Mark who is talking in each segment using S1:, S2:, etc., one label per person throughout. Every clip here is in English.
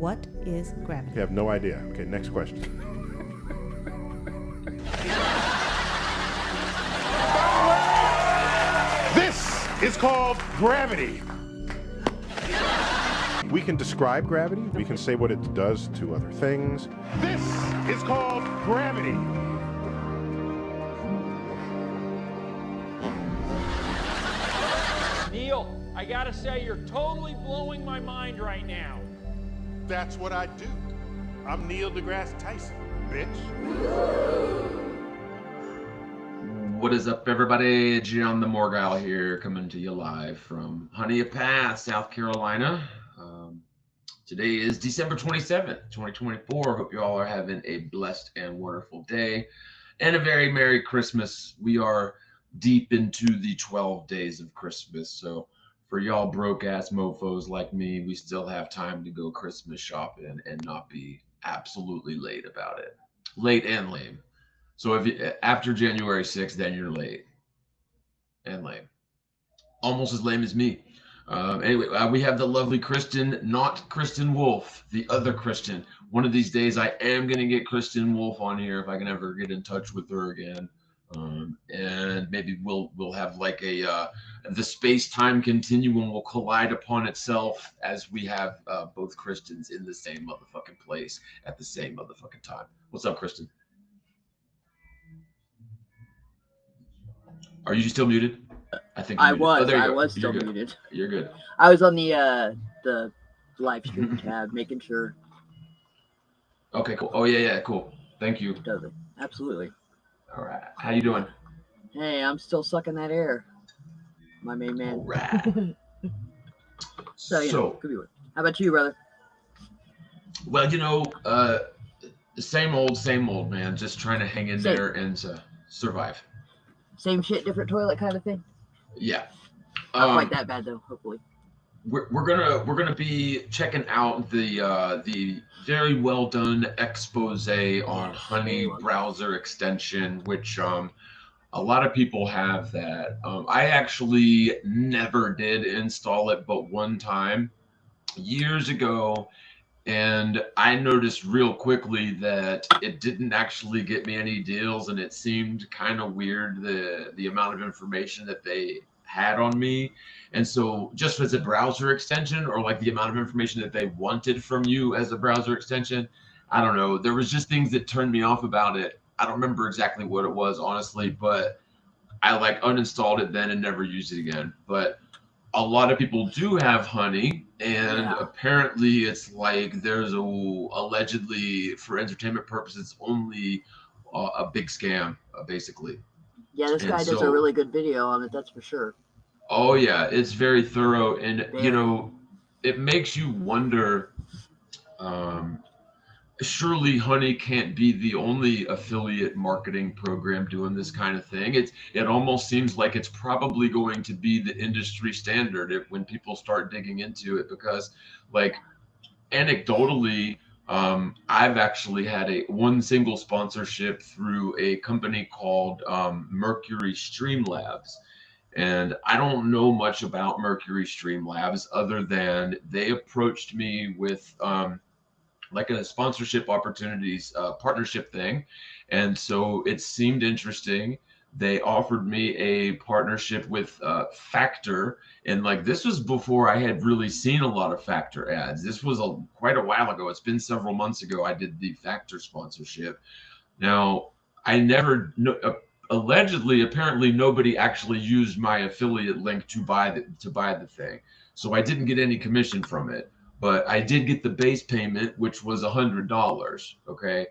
S1: What is gravity?
S2: I have no idea. Okay, next question. This is called gravity. We can describe gravity. We can say what it does to other things. This is called gravity.
S3: Neil, I gotta say, you're totally blowing my mind right now.
S2: That's what I do. I'm Neil deGrasse Tyson, bitch.
S4: What is up, everybody? John TheMorgile here, coming to you live from Honea Pass, South Carolina. Today is December 27th, 2024. Hope you all are having a blessed and wonderful day and a very Merry Christmas. We are deep into the 12 days of Christmas. So for y'all broke-ass mofos like me, we still have time to go Christmas shopping and not be absolutely late about it. Late and lame. So if you, after January 6th, then you're late and lame. Almost as lame as me. Anyway, we have the lovely Kristen, not Kristen Wolf, the other Kristen. One of these days, I am going to get Kristen Wolf on here if I can ever get in touch with her again. And maybe we'll have like a the space-time continuum will collide upon itself as we have both Kristens in the same motherfucking place at the same motherfucking time. What's up, Kristen? Are you still muted? I think
S5: I was.
S4: Oh,
S5: I was still muted.
S4: You're good.
S5: I was on the live stream tab, making sure.
S4: Okay, cool. Oh yeah, cool. Thank you.
S5: It does it. Absolutely.
S4: All right. How you doing?
S5: Hey, I'm still sucking that air. My main man.
S4: All right.
S5: So could be weird. How about you, brother?
S4: Well, same old, man. Just trying to hang in there and survive.
S5: Same shit, different toilet kind of thing.
S4: Yeah.
S5: Not quite that bad though. Hopefully.
S4: We're gonna be checking out the very well done expose on Honey browser extension, which a lot of people have that. I actually never did install it, but one time years ago. And I noticed real quickly that it didn't actually get me any deals, and it seemed kind of weird, the amount of information that they had on me. And so just as a browser extension, or like the amount of information that they wanted from you as a browser extension, I don't know. There was just things that turned me off about it. I don't remember exactly what it was, honestly, but I like uninstalled it then and never used it again. But a lot of people do have Honey, and apparently it's like there's allegedly for entertainment purposes only a big scam, basically.
S5: Yeah, this guy does a really good video on it, that's for sure.
S4: Oh yeah, it's very thorough, and it makes you wonder. Surely Honey can't be the only affiliate marketing program doing this kind of thing. It almost seems like it's probably going to be the industry standard when people start digging into it, because like anecdotally, I've actually had one single sponsorship through a company called Mercury Streamlabs. And I don't know much about Mercury Streamlabs other than they approached me with like a sponsorship opportunities partnership thing. And so it seemed interesting. They offered me a partnership with Factor. And like, this was before I had really seen a lot of Factor ads. This was quite a while ago. It's been several months ago I did the Factor sponsorship. Now, I never, allegedly, apparently nobody actually used my affiliate link to buy the thing. So I didn't get any commission from it. But I did get the base payment, which was $100, okay?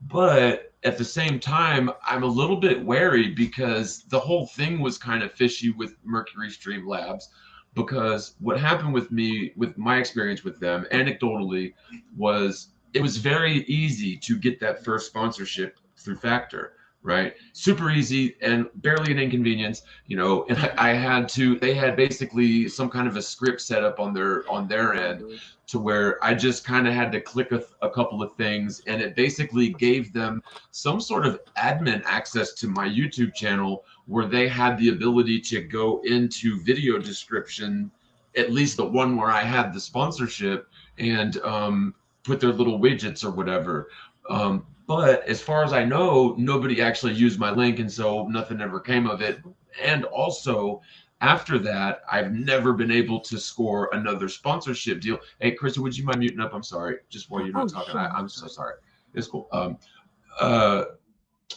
S4: But at the same time, I'm a little bit wary because the whole thing was kind of fishy with Mercury Streamlabs, because what happened with me, with my experience with them, anecdotally, was it was very easy to get that first sponsorship through Factor, right? Super easy and barely an inconvenience, and they had basically some kind of a script set up on their end to where I just kind of had to click a couple of things, and it basically gave them some sort of admin access to my YouTube channel where they had the ability to go into video description, at least the one where I had the sponsorship, and put their little widgets or whatever. But as far as I know, nobody actually used my link, and so nothing ever came of it. And also, after that, I've never been able to score another sponsorship deal. Hey, Krista, would you mind muting up? I'm sorry, just while you're not talking.
S5: Sure.
S4: I'm so sorry. It's cool.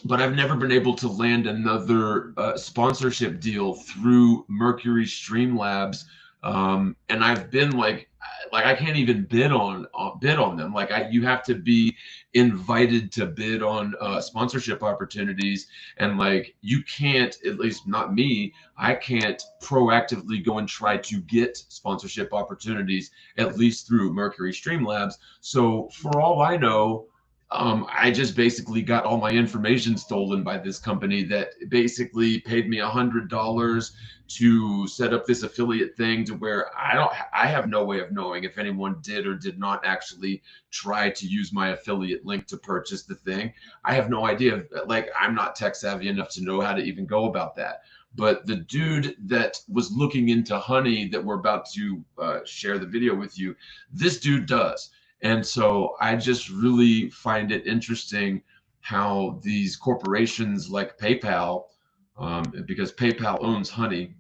S4: But I've never been able to land another sponsorship deal through Mercury Streamlabs, and I've been like I can't even bid on them. Like you have to be invited to bid on sponsorship opportunities, and like you can't, at least not me, I can't proactively go and try to get sponsorship opportunities, at least through Mercury Streamlabs. So for all I know, I just basically got all my information stolen by this company that basically paid me $100 to set up this affiliate thing, to where I have no way of knowing if anyone did or did not actually try to use my affiliate link to purchase the thing. I have no idea. Like, I'm not tech savvy enough to know how to even go about that. But the dude that was looking into honey that we're about to share the video with you, this dude does. And so I just really find it interesting how these corporations like PayPal, because PayPal owns Honey,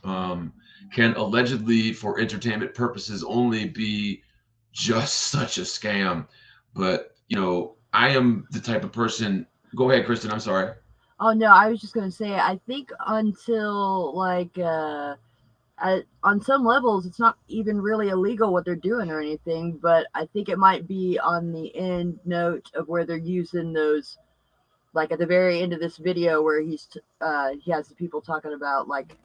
S4: can allegedly, for entertainment purposes only, be just such a scam. But, you know, I am the type of person. Go ahead, Kristen. I'm sorry.
S5: Oh no, I was just gonna say, I think until like on some levels, it's not even really illegal what they're doing or anything, but I think it might be on the end note of where they're using those, like at the very end of this video where he has the people talking about, like,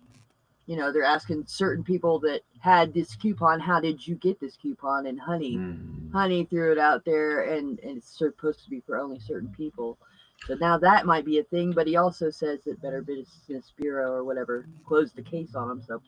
S5: you know, they're asking certain people that had this coupon, how did you get this coupon? And Honey threw it out there, and it's supposed to be for only certain people. So now that might be a thing, but he also says that Better Business Bureau or whatever closed the case on him. So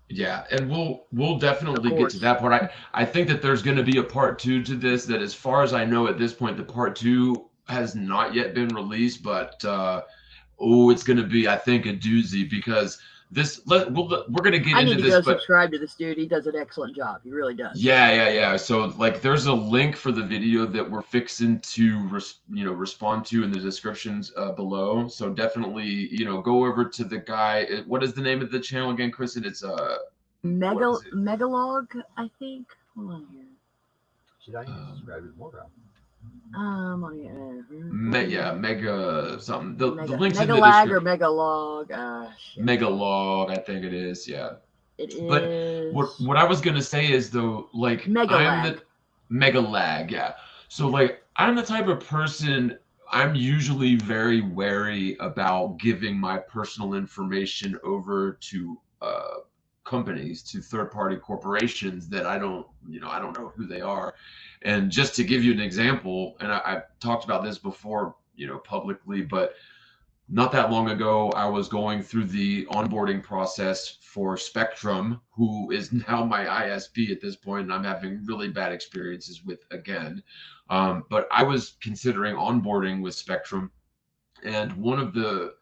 S4: yeah, and we'll definitely get to that part. I think that there's going to be a part 2 to this. That, as far as I know at this point, the part 2 has not yet been released, but it's going to be, I think, a doozy, because we're going to get into this.
S5: I need to go subscribe to this dude. He does an excellent job. He really does.
S4: Yeah. So like, there's a link for the video that we're fixing to respond to in the descriptions below. So definitely, go over to the guy. What is the name of the channel again, Kristen? It's
S5: Megalog, I think. Hold on here.
S1: Should I subscribe to TheMorgile?
S4: Mega something. The link's
S5: Mega
S4: in the
S5: Lag
S4: description.
S5: or Megalog.
S4: Megalog, I think it is. Yeah.
S5: It is.
S4: But what I was gonna say is, though, like, Mega Lag, yeah. So like, I'm the type of person, I'm usually very wary about giving my personal information over to companies, to third-party corporations that I don't know who they are. And just to give you an example, and I've talked about this before, publicly, but not that long ago, I was going through the onboarding process for Spectrum, who is now my ISP at this point, and I'm having really bad experiences with again. But I was considering onboarding with Spectrum, and one of the,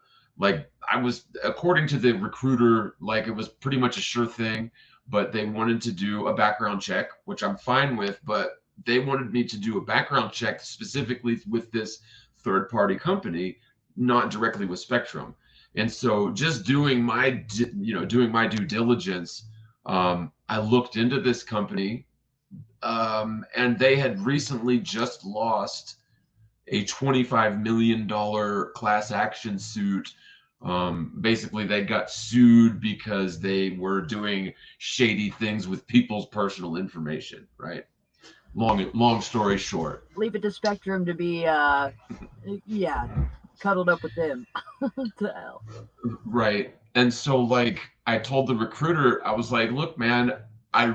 S4: according to the recruiter, like, it was pretty much a sure thing, but they wanted to do a background check, which I'm fine with, but they wanted me to do a background check specifically with this third-party company, not directly with Spectrum. And so, just doing my due diligence, I looked into this company, and they had recently just lost a $25 million class action suit. Basically, they got sued because they were doing shady things with people's personal information, right? Long story short.
S5: Leave it to Spectrum to be, cuddled up with them. To hell.
S4: Right. And so, like, I told the recruiter, I was like, look, man, I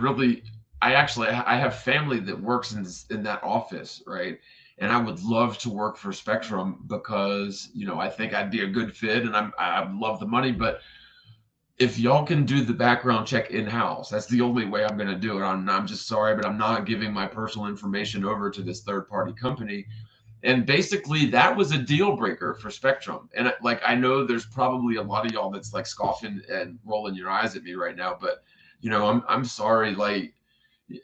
S4: have family that works in that office, right? And I would love to work for Spectrum because, I think I'd be a good fit, and I love the money. But if y'all can do the background check in-house, that's the only way I'm going to do it. I'm just sorry, but I'm not giving my personal information over to this third-party company. And basically, that was a deal breaker for Spectrum. And I know there's probably a lot of y'all that's like scoffing and rolling your eyes at me right now, but I'm sorry. Like,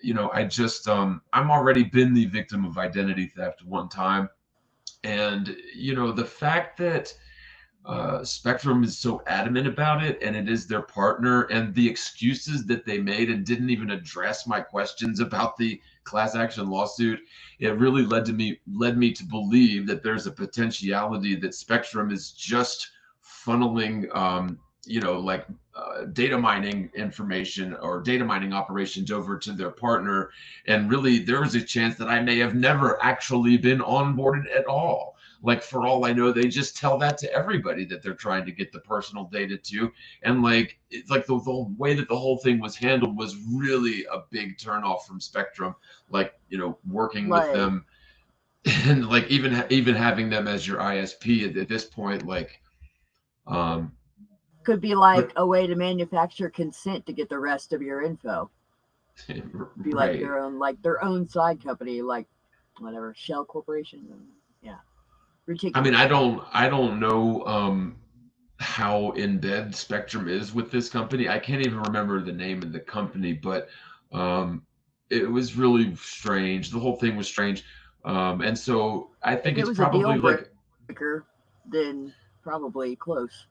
S4: you know, I just I'm already been the victim of identity theft one time, and you know, the fact that Spectrum is so adamant about it, and it is their partner, and the excuses that they made and didn't even address my questions about the class action lawsuit, it really led me to believe that there's a potentiality that Spectrum is just funneling, you know, like data mining information or data mining operations over to their partner, and really there was a chance that I may have never actually been onboarded at all. Like, for all I know, they just tell that to everybody that they're trying to get the personal data to. And like, it's like the way that the whole thing was handled was really a big turnoff from Spectrum. Like, you know, working with them and like even having them as your ISP at this point, like,
S5: could be like a way to manufacture consent to get the rest of your info. Be like their own side company, like whatever, Shell Corporation. Yeah. Ridiculous.
S4: I mean, I don't know how in bed Spectrum is with this company. I can't even remember the name of the company, but it was really strange. The whole thing was strange. And so I think
S5: if
S4: it's
S5: it was
S4: probably
S5: a deal
S4: like
S5: breaker, then probably close.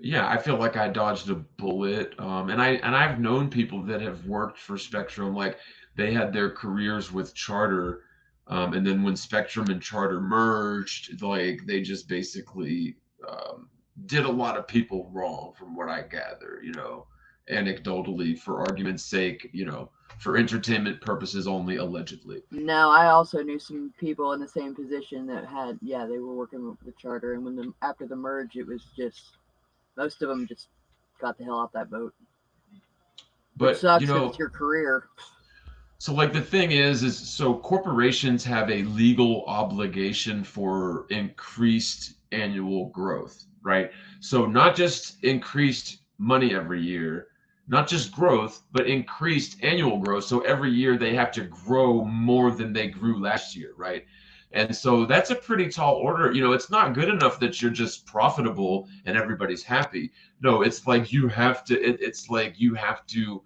S4: Yeah, I feel like I dodged a bullet. And I've known people that have worked for Spectrum, like they had their careers with Charter, and then when Spectrum and Charter merged, like they just basically did a lot of people wrong, from what I gather. You know, anecdotally, for argument's sake, you know, for entertainment purposes only, allegedly.
S5: No, I also knew some people in the same position that had, they were working with Charter, and when after the merge, it was just. Most of them just got the hell off that boat.
S4: But
S5: which sucks,
S4: you know,
S5: it's your career.
S4: So like the thing is so corporations have a legal obligation for increased annual growth, right? So not just increased money every year, not just growth, but increased annual growth. So every year they have to grow more than they grew last year, right? And so that's a pretty tall order. You know, it's not good enough that you're just profitable and everybody's happy. No, it's like you have to, it's like you have to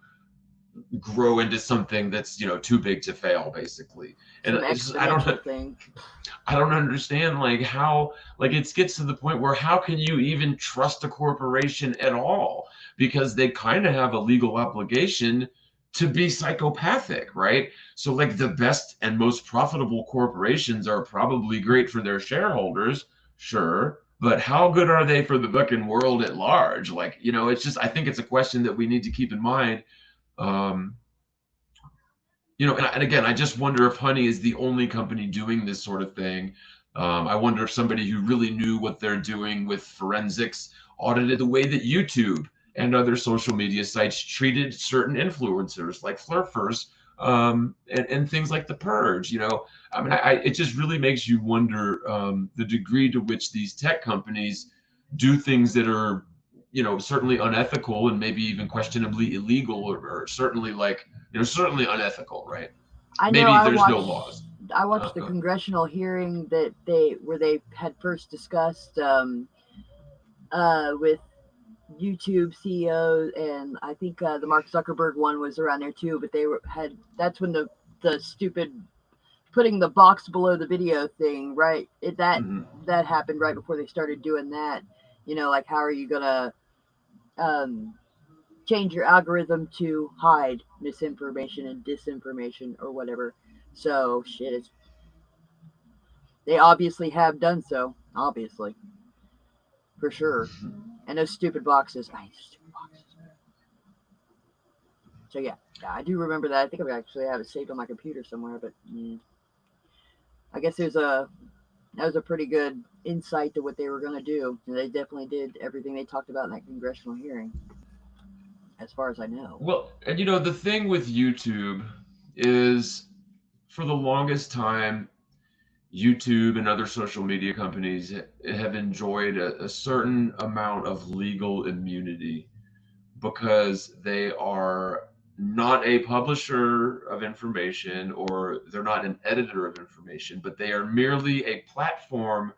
S4: grow into something that's, you know, too big to fail, basically. And I don't understand like how, like it gets to the point where how can you even trust a corporation at all, because they kind of have a legal obligation to be psychopathic, right? So like the best and most profitable corporations are probably great for their shareholders, sure, but how good are they for the fucking world at large? Like, you know, it's just, I think it's a question that we need to keep in mind. You know, and again, I just wonder if Honey is the only company doing this sort of thing. I wonder if somebody who really knew what they're doing with forensics audited the way that YouTube and other social media sites treated certain influencers like flurfers, and things like The Purge. You know, I mean, it just really makes you wonder the degree to which these tech companies do things that are, you know, certainly unethical and maybe even questionably illegal, or certainly like, you know, certainly unethical, right? Maybe there's no laws.
S5: I watched the congressional hearing that where they had first discussed with YouTube CEO, and I think the Mark Zuckerberg one was around there too. But that's when the stupid putting the box below the video thing, right? That happened right before they started doing that. You know, like how are you gonna change your algorithm to hide misinformation and disinformation or whatever? So shit, they obviously have done so, obviously, for sure. And those stupid boxes, I hate stupid boxes. So yeah, I do remember that. I think I actually have it saved on my computer somewhere, but I guess that was a pretty good insight to what they were going to do. And they definitely did everything they talked about in that congressional hearing, as far as I know.
S4: Well, and you know, the thing with YouTube is, for the longest time, YouTube and other social media companies have enjoyed a certain amount of legal immunity because they are not a publisher of information, or they're not an editor of information, but they are merely a platform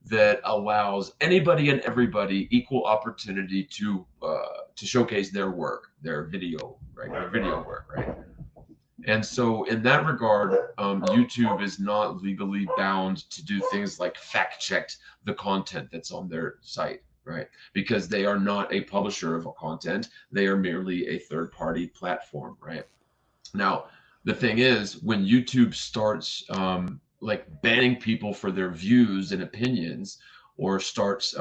S4: that allows anybody and everybody equal opportunity to showcase their work, their video, right? Their video work, right? And so in that regard, YouTube is not legally bound to do things like fact check the content that's on their site, right? Because they are not a publisher of a content. They are merely a third-party platform, right? Now, the thing is, when YouTube starts like banning people for their views and opinions, or starts,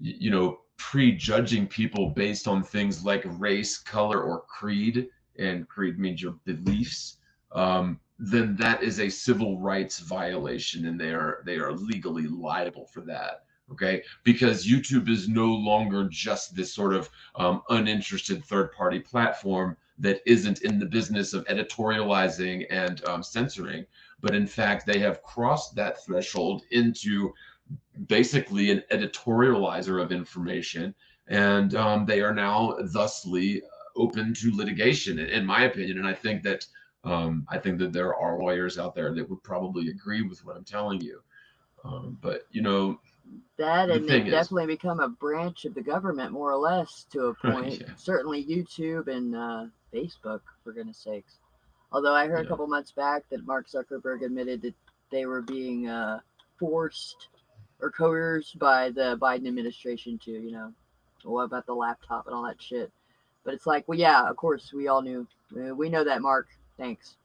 S4: you know, prejudging people based on things like race, color, or creed, and creed means your beliefs, then that is a civil rights violation, and they are legally liable for that. Okay, because YouTube is no longer just this sort of uninterested third-party platform that isn't in the business of editorializing and censoring, but in fact they have crossed that threshold into basically an editorializer of information, and they are now thusly open to litigation, in my opinion. And I think that there are lawyers out there that would probably agree with what I'm telling you. But you know,
S5: that,
S4: the
S5: and
S4: thing
S5: they've
S4: is,
S5: definitely become a branch of the government, more or less, to a point.
S4: Yeah.
S5: Certainly YouTube and Facebook, for goodness sakes. Although I heard a couple months back that Mark Zuckerberg admitted that they were being forced or coerced by the Biden administration to, you know, what about the laptop and all that shit. But it's like, well, yeah, of course, we all knew. We know that, Mark. Thanks.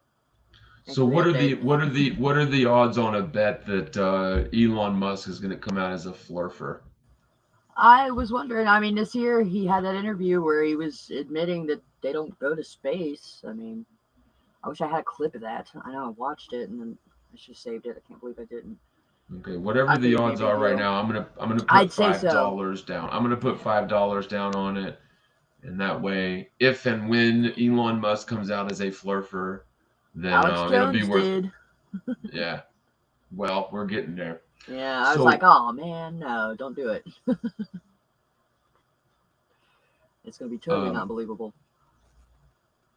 S4: So what are the odds on a bet that Elon Musk is going to come out as a flurfer?
S5: I was wondering. I mean, this year he had that interview where he was admitting that they don't go to space. I mean, I wish I had a clip of that. I know I watched it and then I should have saved it. I can't believe I didn't.
S4: Okay, whatever the odds are right now, I'm gonna put $5 down. I'm gonna put $5 down on it, and that way, if and when Elon Musk comes out as a flurfer, then it'll be worth. Yeah, well, we're getting there.
S5: Yeah, I was like, oh man, no, don't do it. It's gonna be totally not believable.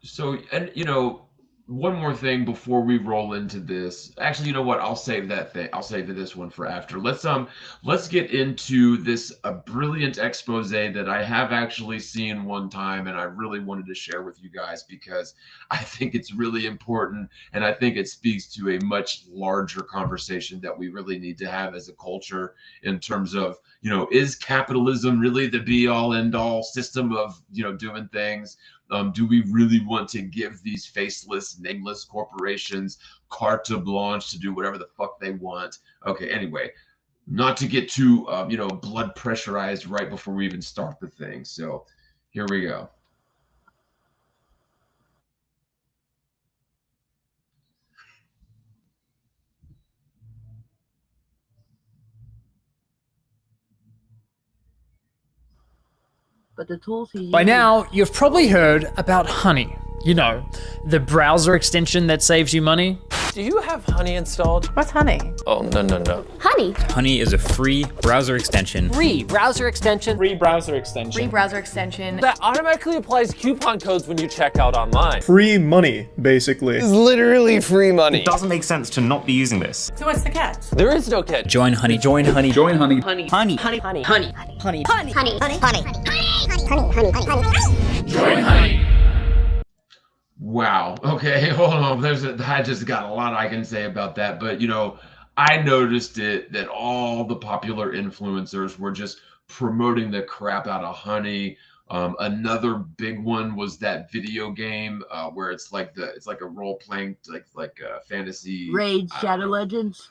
S4: So, and you know, one more thing before we roll into this. Actually, you know what? I'll save that thing. I'll save this one for after. Let's get into this brilliant expose that I have actually seen one time, and I really wanted to share with you guys because I think it's really important, and I think it speaks to a much larger conversation that we really need to have as a culture in terms of, you know, is capitalism really the be-all end-all system of, you know, doing things? Do we really want to give these faceless, nameless corporations carte blanche to do whatever the fuck they want? Okay, anyway, not to get too, you know, blood pressurized right before we even start the thing. So here we go.
S5: But the tools he used...
S6: By now, you've probably heard about Honey. You know, the browser extension that saves you money.
S7: Do you have Honey installed?
S8: What's Honey?
S7: Oh, no.
S9: Honey.
S10: Honey is a free browser extension.
S7: Free browser extension.
S8: Free browser extension.
S9: Free browser extension.
S7: That automatically applies coupon codes when you check out online.
S11: Free money, basically.
S7: It's literally free money.
S10: It doesn't make sense to not be using this.
S8: So what's the catch?
S7: There is no catch.
S10: Join Honey. Join Honey.
S11: Join Honey.
S9: Honey.
S10: Honey.
S9: Honey. Honey.
S10: Honey.
S9: Honey.
S10: Honey.
S9: Honey. Honey. Honey.
S10: Join Honey.
S4: Wow. Okay, hold on. I just got a lot I can say about that, but you know, I noticed that all the popular influencers were just promoting the crap out of Honey. Another big one was that video game where it's like a role playing like fantasy.
S5: Raid Shadow Legends.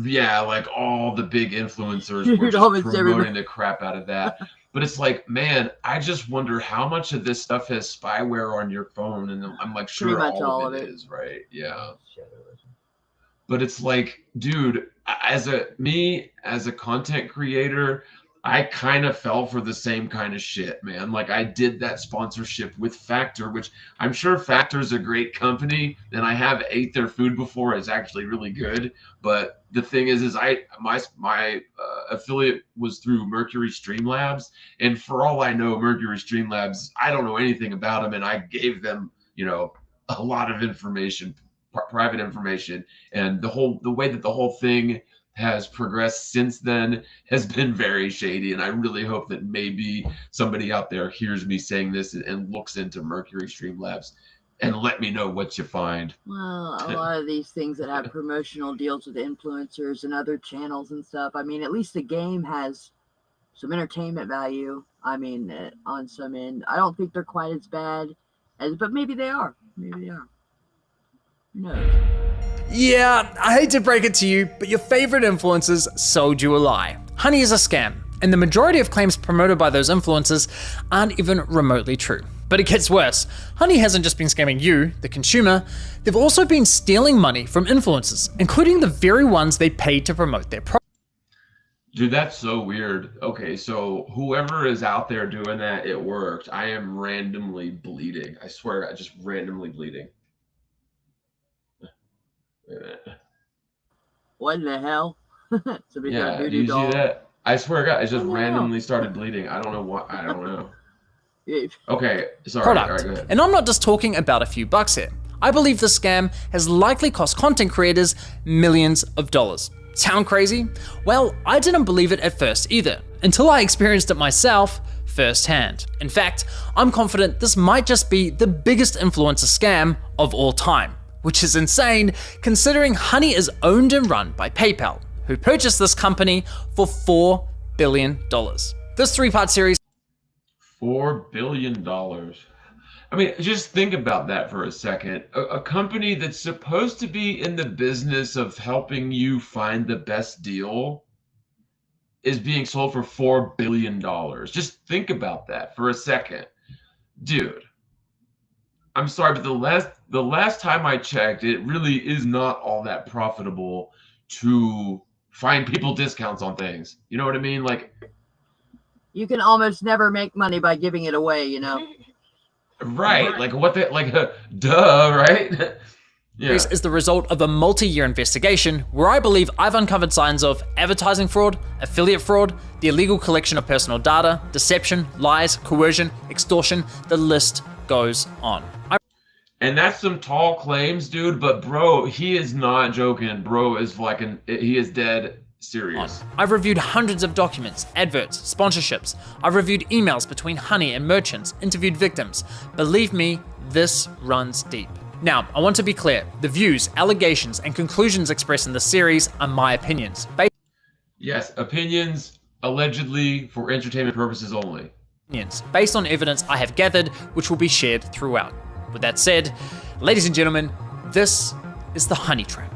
S4: Yeah, like all the big influencers were just promoting the crap out of that. But it's like, man, I just wonder how much of this stuff has spyware on your phone, and I'm like, sure, all of it is, right? Yeah. But it's like, dude, as a content creator, I kind of fell for the same kind of shit, man. Like I did that sponsorship with Factor, which I'm sure Factor is a great company, and I have ate their food before. It's actually really good. But the thing is my affiliate was through Mercury Streamlabs, and for all I know, Mercury Streamlabs, I don't know anything about them, and I gave them, you know, a lot of information, private information, and the way that the whole thing has progressed since then has been very shady, and I really hope that maybe somebody out there hears me saying this and looks into Mercury Streamlabs. and let me know what you find.
S5: Well, a lot of these things that have promotional deals with influencers and other channels and stuff, I mean, at least the game has some entertainment value. I mean, on some end, I don't think they're quite as bad as, but maybe they are. Maybe they are. Who knows?
S6: Yeah, I hate to break it to you, but your favorite influencers sold you a lie. Honey is a scam, and the majority of claims promoted by those influencers aren't even remotely true. But it gets worse. Honey hasn't just been scamming you, the consumer, they've also been stealing money from influencers, including the very ones they paid to promote their product.
S4: Dude, that's so weird. Okay, so whoever is out there doing that, it worked. I am randomly bleeding. I swear, I just randomly bleeding. Wait a minute.
S5: What in the hell? Somebody got a
S4: Yeah, do
S5: voodoo
S4: you
S5: doll.
S4: see that? I swear to God, it just randomly started bleeding. I don't know what. I don't know. Okay, sorry.
S6: Product.
S4: All right, go ahead.
S6: And I'm not just talking about a few bucks here. I believe the scam has likely cost content creators millions of dollars. Sound crazy? Well, I didn't believe it at first either, until I experienced it myself firsthand. In fact, I'm confident this might just be the biggest influencer scam of all time, which is insane considering Honey is owned and run by PayPal, who purchased this company for $4 billion. This 3-part series.
S4: $4 billion. I mean, just think about that for a second. A company that's supposed to be in the business of helping you find the best deal is being sold for $4 billion. Just think about that for a second. Dude, I'm sorry, but the last time I checked, it really is not all that profitable to find people discounts on things. You know what I mean? Like,
S5: you can almost never make money by giving it away, you know?
S4: Right, like what the, like, duh, right? Yeah.
S6: Is the result of a multi-year investigation where I believe I've uncovered signs of advertising fraud, affiliate fraud, the illegal collection of personal data, deception, lies, coercion, extortion, the list goes on.
S4: And that's some tall claims, dude, but bro, he is not joking. Bro is like, he is dead serious.
S6: I've reviewed hundreds of documents, adverts, sponsorships. I've reviewed emails between Honey and merchants, interviewed victims. Believe me, this runs deep. Now, I want to be clear. The views, allegations, and conclusions expressed in this series are my opinions.
S4: Yes, opinions allegedly for entertainment purposes only.
S6: Based on evidence I have gathered, which will be shared throughout. With that said, ladies and gentlemen, this is the Honey Trap.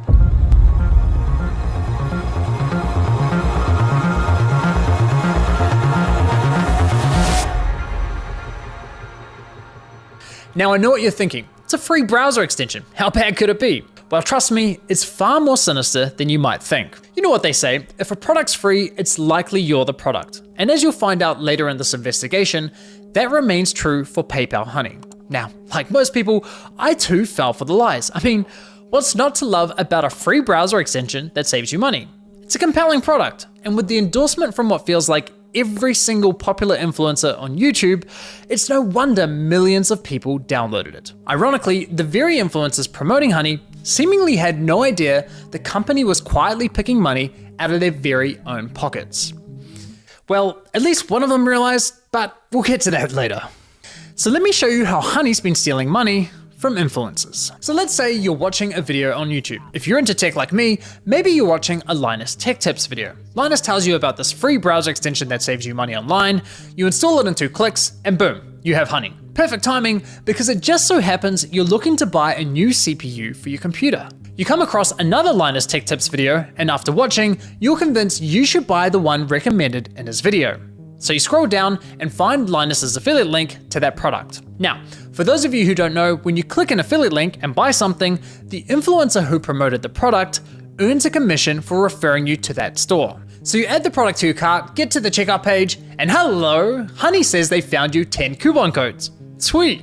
S6: Now I know what you're thinking. It's a free browser extension. How bad could it be? Well, trust me, it's far more sinister than you might think. You know what they say, if a product's free, it's likely you're the product. And as you'll find out later in this investigation, that remains true for PayPal Honey. Now, like most people, I too fell for the lies. I mean, what's not to love about a free browser extension that saves you money? It's a compelling product, and with the endorsement from what feels like every single popular influencer on YouTube, it's no wonder millions of people downloaded it. Ironically, the very influencers promoting Honey seemingly had no idea the company was quietly picking money out of their very own pockets. Well, at least one of them realized, but we'll get to that later. So let me show you how Honey's been stealing money from influencers. So let's say you're watching a video on YouTube. If you're into tech like me, maybe you're watching a Linus Tech Tips video. Linus tells you about this free browser extension that saves you money online. You install it in 2 clicks and boom, you have Honey. Perfect timing because it just so happens you're looking to buy a new CPU for your computer. You come across another Linus Tech Tips video and after watching, you're convinced you should buy the one recommended in his video. So you scroll down and find Linus's affiliate link to that product. Now, for those of you who don't know, when you click an affiliate link and buy something, the influencer who promoted the product earns a commission for referring you to that store. So you add the product to your cart, get to the checkout page, and hello, Honey says they found you 10 coupon codes. Sweet.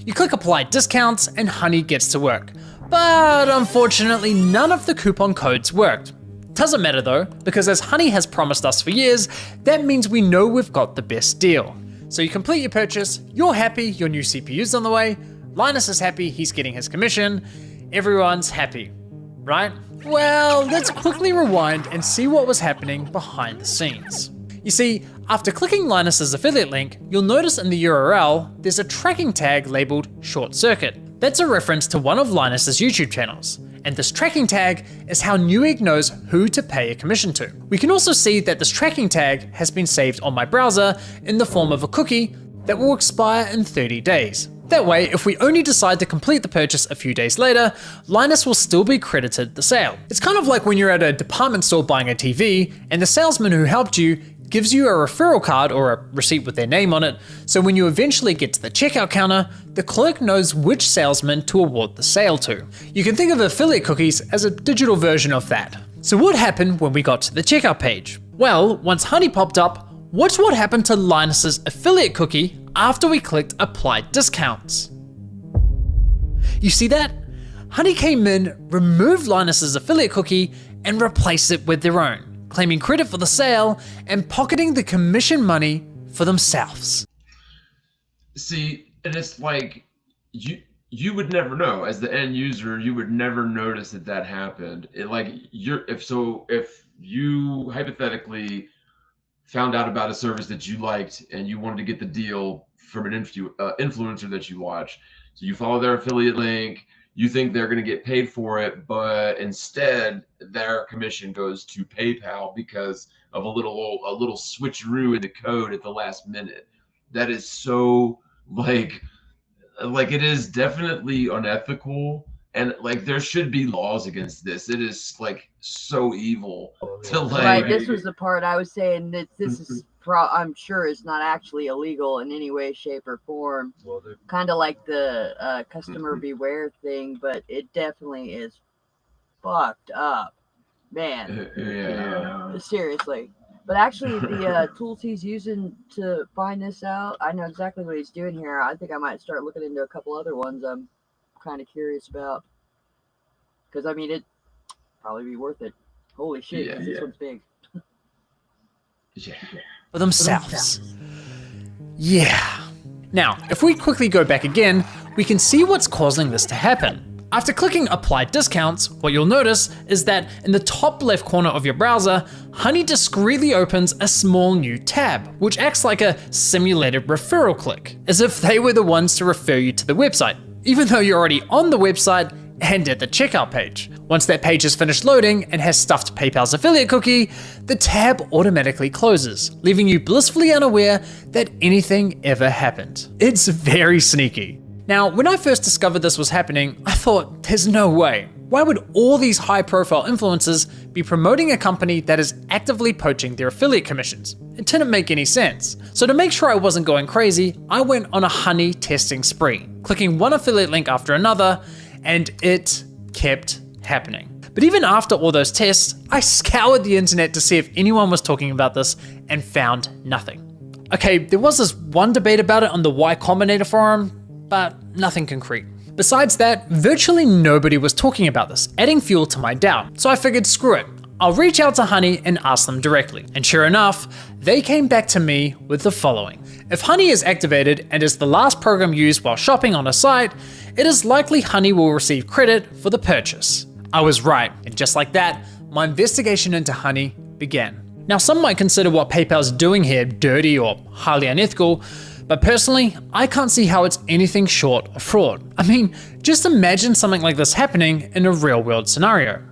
S6: You click apply discounts and Honey gets to work. But unfortunately, none of the coupon codes worked. Doesn't matter though, because as Honey has promised us for years, that means we know we've got the best deal. So you complete your purchase, you're happy, your new CPU's on the way, Linus is happy, he's getting his commission, everyone's happy, right? Well, let's quickly rewind and see what was happening behind the scenes. You see, after clicking Linus's affiliate link, you'll notice in the URL, there's a tracking tag labeled short circuit. That's a reference to one of Linus's YouTube channels, and this tracking tag is how Newegg knows who to pay a commission to. We can also see that this tracking tag has been saved on my browser in the form of a cookie that will expire in 30 days. That way, if we only decide to complete the purchase a few days later, Linus will still be credited the sale. It's kind of like when you're at a department store buying a TV and the salesman who helped you gives you a referral card or a receipt with their name on it, so when you eventually get to the checkout counter, the clerk knows which salesman to award the sale to. You can think of affiliate cookies as a digital version of that. So what happened when we got to the checkout page? Well, once Honey popped up, watch what happened to Linus's affiliate cookie after we clicked apply discounts. You see that? Honey came in, removed Linus's affiliate cookie, and replaced it with their own, claiming credit for the sale and pocketing the commission money for themselves.
S4: See, and it's like, you would never know as the end user. You would never notice that happened. If you hypothetically found out about a service that you liked and you wanted to get the deal from an influencer that you watch, so you follow their affiliate link, you think they're going to get paid for it, but instead their commission goes to PayPal because of a little switcheroo in the code at the last minute. That is so like it is definitely unethical, and like there should be laws against this. It is like so evil to like.
S5: Right, this was the part I was saying that this is I'm sure it's not actually illegal in any way, shape, or form.
S1: Well,
S5: kind of like the customer beware thing, but it definitely is fucked up, man.
S4: Yeah.
S5: Seriously. But actually, the tools he's using to find this out, I know exactly what he's doing here. I think I might start looking into a couple other ones I'm kind of curious about. Because, I mean, it'd probably be worth it. Holy shit, this one's big.
S4: Yeah.
S6: For themselves. Yeah. Now, if we quickly go back again, we can see what's causing this to happen. After clicking apply discounts, what you'll notice is that in the top left corner of your browser, Honey discreetly opens a small new tab, which acts like a simulated referral click, as if they were the ones to refer you to the website, even though you're already on the website and at the checkout page. Once that page is finished loading and has stuffed PayPal's affiliate cookie, the tab automatically closes, leaving you blissfully unaware that anything ever happened. It's very sneaky. Now, when I first discovered this was happening, I thought, there's no way. Why would all these high-profile influencers be promoting a company that is actively poaching their affiliate commissions? It didn't make any sense. So to make sure I wasn't going crazy, I went on a Honey testing spree, clicking one affiliate link after another, and it kept happening. But even after all those tests, I scoured the internet to see if anyone was talking about this and found nothing. Okay, there was this one debate about it on the Y Combinator forum, but nothing concrete. Besides that, virtually nobody was talking about this, adding fuel to my doubt. So I figured, screw it, I'll reach out to Honey and ask them directly. And sure enough, they came back to me with the following. If Honey is activated and is the last program used while shopping on a site, it is likely Honey will receive credit for the purchase. I was right, and just like that, my investigation into Honey began. Now, some might consider what PayPal's doing here dirty or highly unethical, but personally, I can't see how it's anything short of fraud. I mean, just imagine something like this happening in a real-world scenario.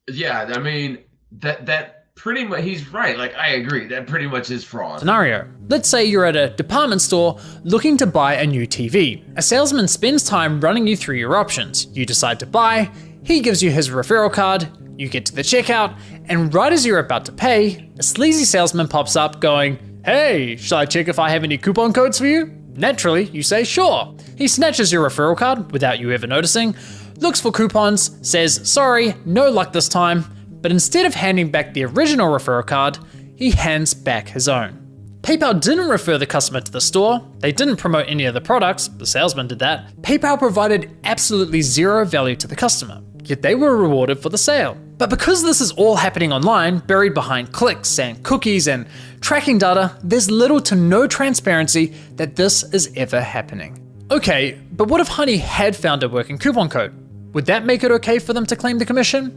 S4: Yeah, I mean, that pretty much, he's right. Like, I agree, that pretty much is fraud.
S6: Scenario. Let's say you're at a department store looking to buy a new TV. A salesman spends time running you through your options. You decide to buy, he gives you his referral card, you get to the checkout, and right as you're about to pay, a sleazy salesman pops up going, "Hey, shall I check if I have any coupon codes for you?" Naturally, you say sure. He snatches your referral card without you ever noticing, looks for coupons, says, "Sorry, no luck this time," but instead of handing back the original referral card, he hands back his own. PayPal didn't refer the customer to the store, they didn't promote any of the products, the salesman did that. PayPal provided absolutely zero value to the customer, yet they were rewarded for the sale. But because this is all happening online, buried behind clicks and cookies and tracking data, there's little to no transparency that this is ever happening. Okay, but what if Honey had found a working coupon code? Would that make it okay for them to claim the commission?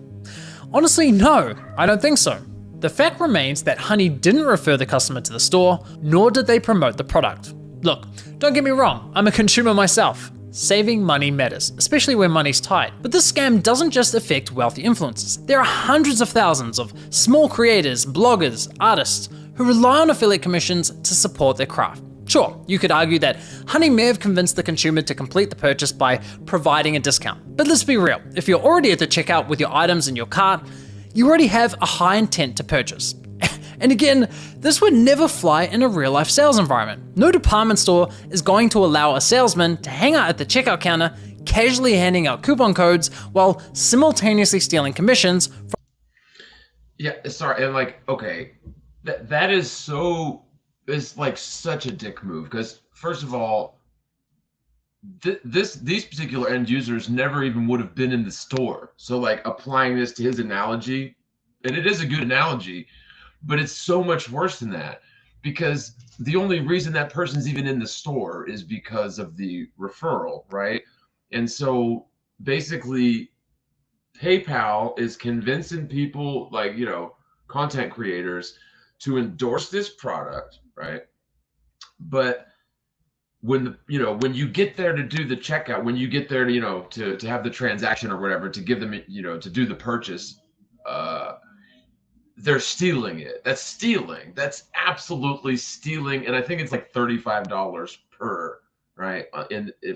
S6: Honestly, no, I don't think so. The fact remains that Honey didn't refer the customer to the store, nor did they promote the product. Look, don't get me wrong, I'm a consumer myself. Saving money matters, especially when money's tight. But this scam doesn't just affect wealthy influencers. There are hundreds of thousands of small creators, bloggers, artists who rely on affiliate commissions to support their craft. Sure, you could argue that Honey may have convinced the consumer to complete the purchase by providing a discount. But let's be real, if you're already at the checkout with your items in your cart, you already have a high intent to purchase. And again, this would never fly in a real life sales environment. No department store is going to allow a salesman to hang out at the checkout counter, casually handing out coupon codes while simultaneously stealing commissions from—
S4: Yeah, sorry, and like, okay, that is so, it's like such a dick move, because first of all, these particular end users never even would have been in the store. So like applying this to his analogy, and it is a good analogy, but it's so much worse than that, because the only reason that person's even in the store is because of the referral, right? And so basically PayPal is convincing people, like, you know, content creators, to endorse this product, right? But when when you get there to do the checkout, when you get there to to have the transaction or whatever, to give them, to do the purchase, they're stealing it. That's stealing. That's absolutely stealing. And I think it's like $35 per, right,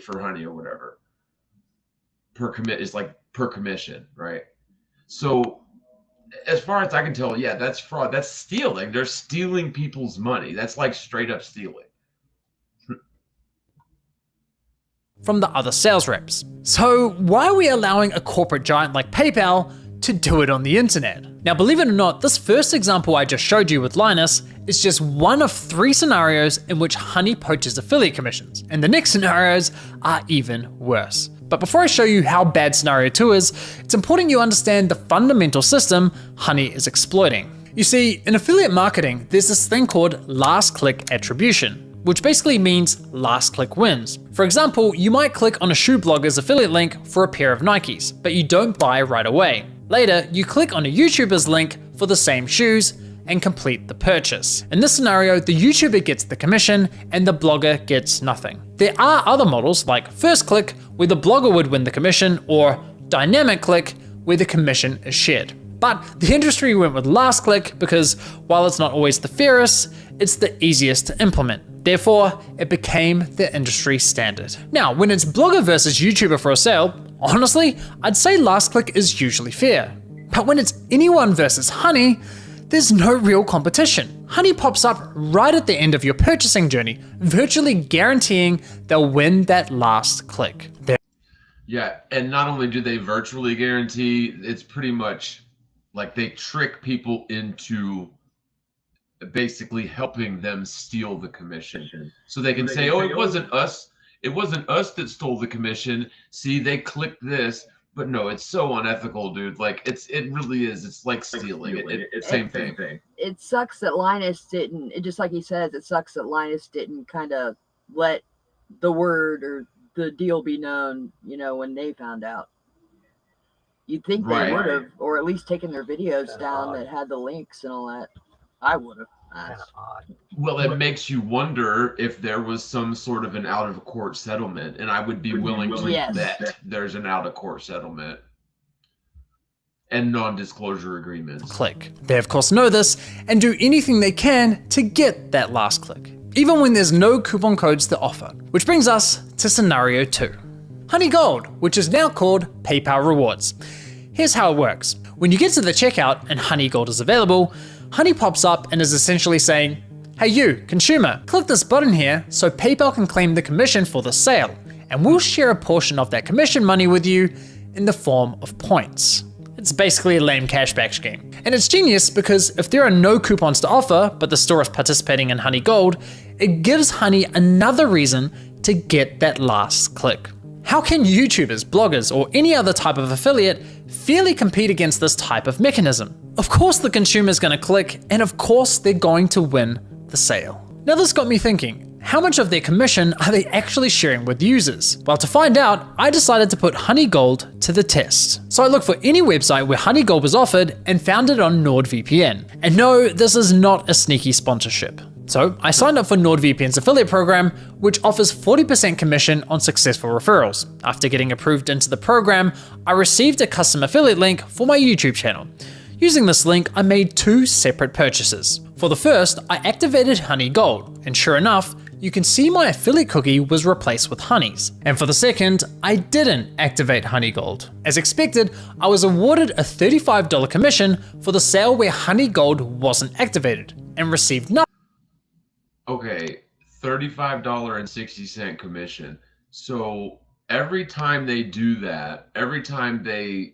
S4: for Honey or whatever. Per commit is like per commission, right? So as far as I can tell, yeah, that's fraud. That's stealing. They're stealing people's money. That's like straight up stealing.
S6: from the other sales reps. So why are we allowing a corporate giant like PayPal to do it on the internet? Now, believe it or not, this first example I just showed you with Linus is just one of 3 scenarios in which Honey poaches affiliate commissions, and the next scenarios are even worse. But before I show you how bad scenario 2 is, it's important you understand the fundamental system Honey is exploiting. You see, in affiliate marketing, there's this thing called last click attribution, which basically means last click wins. For example, you might click on a shoe blogger's affiliate link for a pair of Nikes, but you don't buy right away. Later, you click on a YouTuber's link for the same shoes and complete the purchase. In this scenario, the YouTuber gets the commission and the blogger gets nothing. There are other models like first click, where the blogger would win the commission, or dynamic click, where the commission is shared. But the industry went with last click because while it's not always the fairest, it's the easiest to implement. Therefore, it became the industry standard. Now, when it's blogger versus YouTuber for a sale, honestly, I'd say last click is usually fair. But when it's anyone versus Honey, there's no real competition. Honey pops up right at the end of your purchasing journey, virtually guaranteeing they'll win that last click.
S4: Yeah, and not only do they virtually guarantee, it's pretty much like they trick people into basically helping them steal the commission. So they can say, oh, it wasn't us that stole the commission. See, they clicked this. But no, it's so unethical, dude. Like it really is. It's like stealing. It's same thing.
S5: It sucks that Linus didn't. Just like he says, it sucks that Linus didn't kind of let the word or the deal be known. When they found out, you'd think they would have, or at least taken their videos down that had the links and all that. I would have.
S4: Well, it makes you wonder if there was some sort of an out-of-court settlement, and I would be willing to bet there's an out-of-court settlement and non-disclosure agreements.
S6: Click. They of course know this and do anything they can to get that last click, even when there's no coupon codes to offer. Which brings us to scenario 2. Honey Gold, which is now called PayPal Rewards. Here's how it works. When you get to the checkout and Honey Gold is available, Honey pops up and is essentially saying, hey you, consumer, click this button here so PayPal can claim the commission for the sale, and we'll share a portion of that commission money with you in the form of points. It's basically a lame cashback scheme. And it's genius because if there are no coupons to offer, but the store is participating in Honey Gold, it gives Honey another reason to get that last click. How can YouTubers, bloggers, or any other type of affiliate fairly compete against this type of mechanism? Of course the consumer's gonna click, and of course they're going to win the sale. Now this got me thinking, how much of their commission are they actually sharing with users? Well, to find out, I decided to put Honey Gold to the test. So I looked for any website where Honey Gold was offered and found it on NordVPN. And no, this is not a sneaky sponsorship. So I signed up for NordVPN's affiliate program, which offers 40% commission on successful referrals. After getting approved into the program, I received a custom affiliate link for my YouTube channel. Using this link, I made 2 separate purchases. For the first, I activated Honey Gold, and sure enough, you can see my affiliate cookie was replaced with Honey's. And for the second, I didn't activate Honey Gold. As expected, I was awarded a $35 commission for the sale where Honey Gold wasn't activated, and received nothing.
S4: Okay, $35.60 commission. So every time they do that, every time they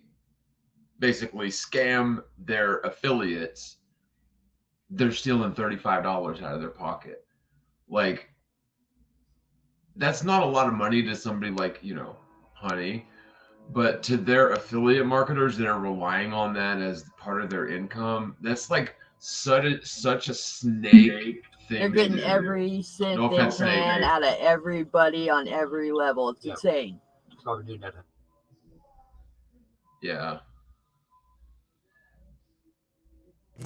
S4: basically scam their affiliates, they're stealing $35 out of their pocket. Like, that's not a lot of money to somebody like, Honey, but to their affiliate marketers that are relying on that as part of their income, that's like such a snake thing.
S5: They're getting every cent
S4: No
S5: they
S4: offense,
S5: can out of everybody on every level. It's insane.
S1: It's not gonna do nothing.
S4: Yeah.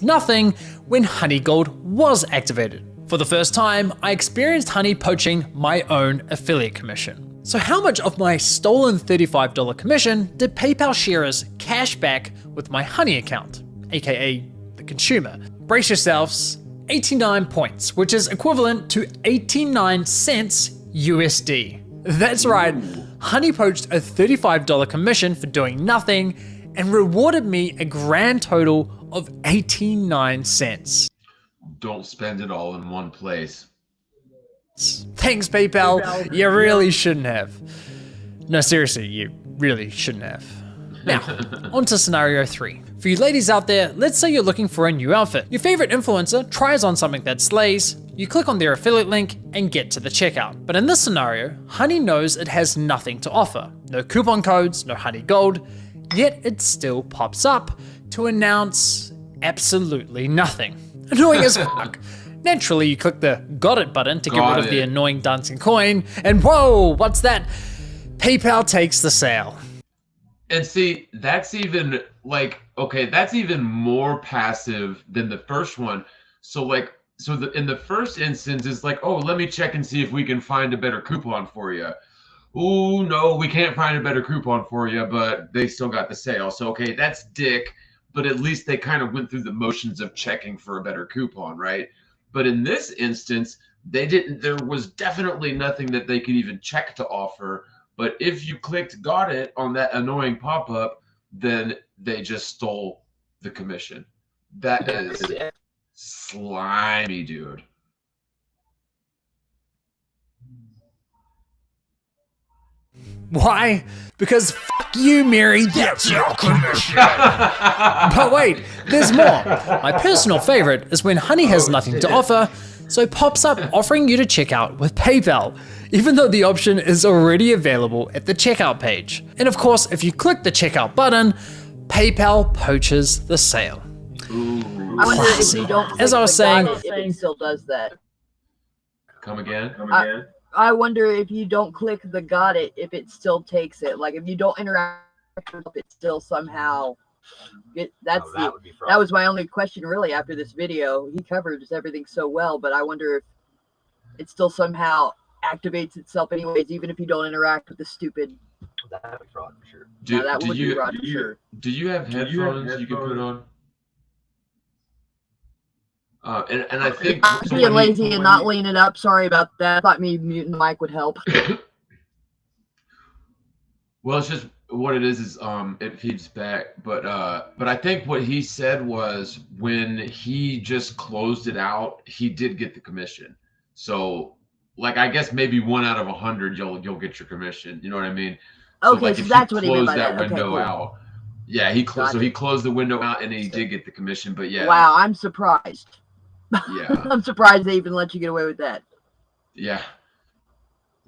S6: Nothing when Honey Gold was activated. For the first time, I experienced Honey poaching my own affiliate commission. So how much of my stolen $35 commission did PayPal sharers cash back with my Honey account, aka the consumer? Brace yourselves, 89 points, which is equivalent to 89 cents USD. That's right, Honey poached a $35 commission for doing nothing and rewarded me a grand total of 89 cents.
S4: Don't spend it all in one place.
S6: Thanks, PayPal. You really shouldn't have. No, seriously, you really shouldn't have. Now, on to scenario 3. For you ladies out there, let's say you're looking for a new outfit. Your favorite influencer tries on something that slays, you click on their affiliate link and get to the checkout. But in this scenario, Honey knows it has nothing to offer. No coupon codes, no Honey Gold, yet it still pops up to announce absolutely nothing. Annoying as fuck. Naturally, you click the got it button to get rid of the annoying dancing coin, and whoa, what's that? PayPal takes the sale.
S4: And see, that's even that's even more passive than the first one. So in the first instance, it's like, oh, let me check and see if we can find a better coupon for you. Oh, no, we can't find a better coupon for you, but they still got the sale. So, okay, that's dick. But at least they kind of went through the motions of checking for a better coupon, right? But in this instance, they didn't. There was definitely nothing that they could even check to offer. But if you clicked got it on that annoying pop-up, then they just stole the commission. That is slimy, dude.
S6: Why? Because fuck you, Mary, that's your commission. But wait, there's more. My personal favorite is when Honey has nothing to offer, so pops up offering you to check out with PayPal, even though the option is already available at the checkout page. And of course, if you click the checkout button, PayPal poaches the sale.
S5: I wonder if you don't.
S6: As I was saying,
S5: if it still does that.
S4: Come again?
S5: I wonder if you don't click the got it, if it still takes it. Like if you don't interact with it, still somehow. That was my only question really after this video. He covers everything so well, but I wonder if it still somehow activates itself anyways, even if you don't interact with the stupid.
S1: That would be fraud for sure.
S4: Do you have headphones you can put on? And I think
S5: I'm being lazy and not leaning up. Sorry about that. I thought me muting the mic would help.
S4: Well, it's just what it is it feeds back. But I think what he said was when he just closed it out, he did get the commission. So like I guess maybe 1 out of 100 you'll get your commission. You know what I mean?
S5: Okay, so that's what he meant by that.
S4: Close that window out. Yeah, he closed the window out and he did get the commission. But yeah.
S5: Wow, I'm surprised.
S4: Yeah.
S5: I'm surprised they even let you get away with that.
S4: Yeah.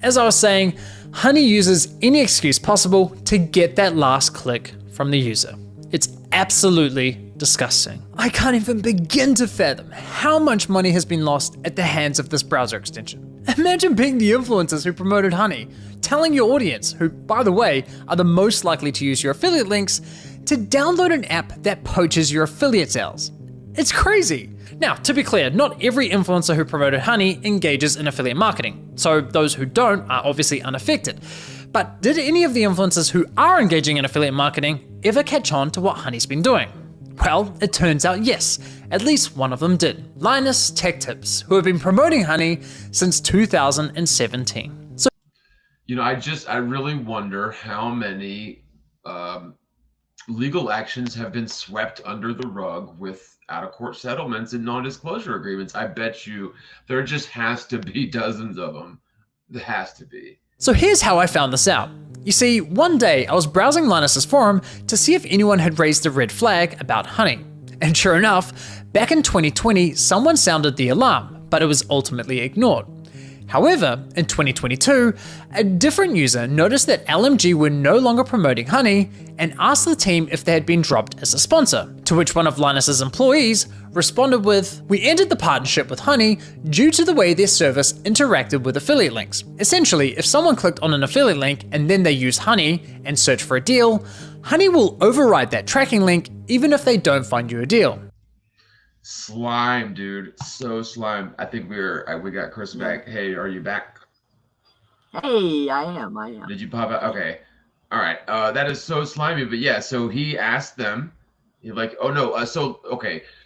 S6: As I was saying, Honey uses any excuse possible to get that last click from the user. It's absolutely disgusting. I can't even begin to fathom how much money has been lost at the hands of this browser extension. Imagine being the influencers who promoted Honey, telling your audience, who by the way are the most likely to use your affiliate links, to download an app that poaches your affiliate sales. It's crazy. Now, to be clear, not every influencer who promoted honey engages in affiliate marketing, so those who don't are obviously unaffected. But did any of the influencers who are engaging in affiliate marketing ever catch on to what honey's been doing? Well, it turns out yes, at least one of them did. Linus Tech Tips, who have been promoting honey since 2017. So,
S4: I really wonder how many legal actions have been swept under the rug with out-of-court settlements and non-disclosure agreements. I bet you there just has to be dozens of them. There has to be.
S6: So here's how I found this out. You see, one day I was browsing Linus's forum to see if anyone had raised a red flag about honey. And sure enough, back in 2020, someone sounded the alarm, but it was ultimately ignored. However, in 2022, a different user noticed that LMG were no longer promoting honey and asked the team if they had been dropped as a sponsor, to which one of Linus's employees responded with, "We ended the partnership with honey due to the way their service interacted with affiliate links. Essentially, if someone clicked on an affiliate link and then they use honey and search for a deal, honey will override that tracking link even if they don't find you a deal."
S4: Slime, dude. So slime. I think we got Chris back. Hey, are you back?
S5: Hey, I am.
S4: Did you pop out? Okay. All right. That is so slimy. But yeah, so he asked them,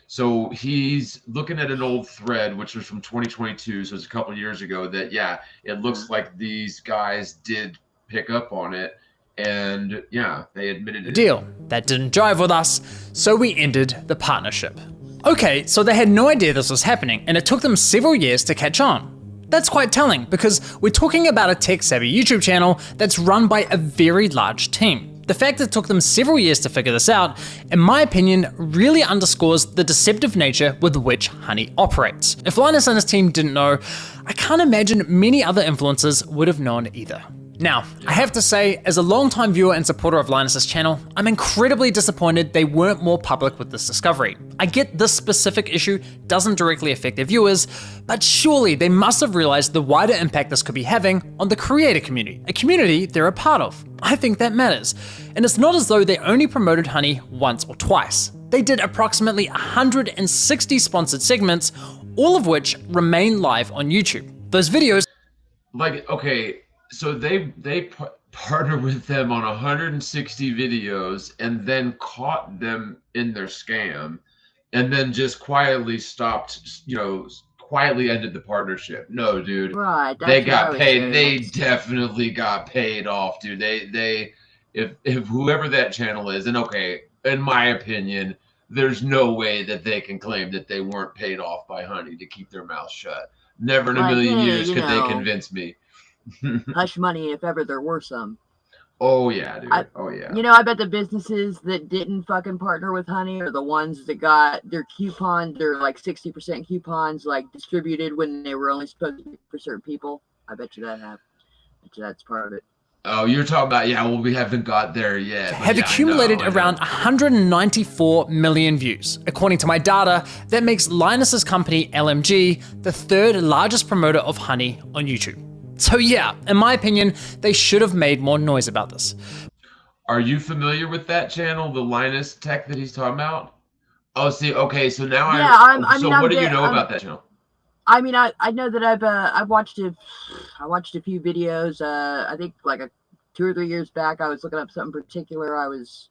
S4: so he's looking at an old thread, which was from 2022. So it's a couple years ago that, yeah, it looks like these guys did pick up on it. And yeah, they admitted it.
S6: Deal. That didn't jive with us, so we ended the partnership. Okay, so they had no idea this was happening, and it took them several years to catch on. That's quite telling, because we're talking about a tech-savvy YouTube channel that's run by a very large team. The fact that it took them several years to figure this out, in my opinion, really underscores the deceptive nature with which honey operates. If Linus and his team didn't know, I can't imagine many other influencers would have known either. Now, I have to say, as a longtime viewer and supporter of Linus's channel, I'm incredibly disappointed they weren't more public with this discovery. I get this specific issue doesn't directly affect their viewers, but surely they must have realized the wider impact this could be having on the creator community, a community they're a part of. I think that matters. And it's not as though they only promoted honey once or twice. They did approximately 160 sponsored segments, all of which remain live on YouTube. Those videos,
S4: so they partnered with them on 160 videos and then caught them in their scam and then just quietly stopped, quietly ended the partnership. No, dude.
S5: Right.
S4: They got paid. They definitely got paid off, dude. If whoever that channel is, and okay, in my opinion, there's no way that they can claim that they weren't paid off by honey to keep their mouth shut. Never in a million years could they convince me.
S5: Hush money, if ever there were some.
S4: Oh yeah, dude. I
S5: bet the businesses that didn't fucking partner with honey are the ones that got their coupon, their like 60% coupons like distributed when they were only supposed to be for certain people. I bet you that happened. I bet you that's part of it.
S4: Oh, you're talking about, we haven't got there yet.
S6: Have accumulated around 194 million views. According to my data, that makes Linus's company LMG the third largest promoter of honey on YouTube. So yeah, in my opinion, they should have made more noise about this.
S4: Are you familiar with that channel, the Linus Tech that he's talking about? Oh, see, okay, so now what do you know about that channel?
S5: I mean, I know that I've watched a few videos. I think like 2 or 3 years back, I was looking up something particular. I was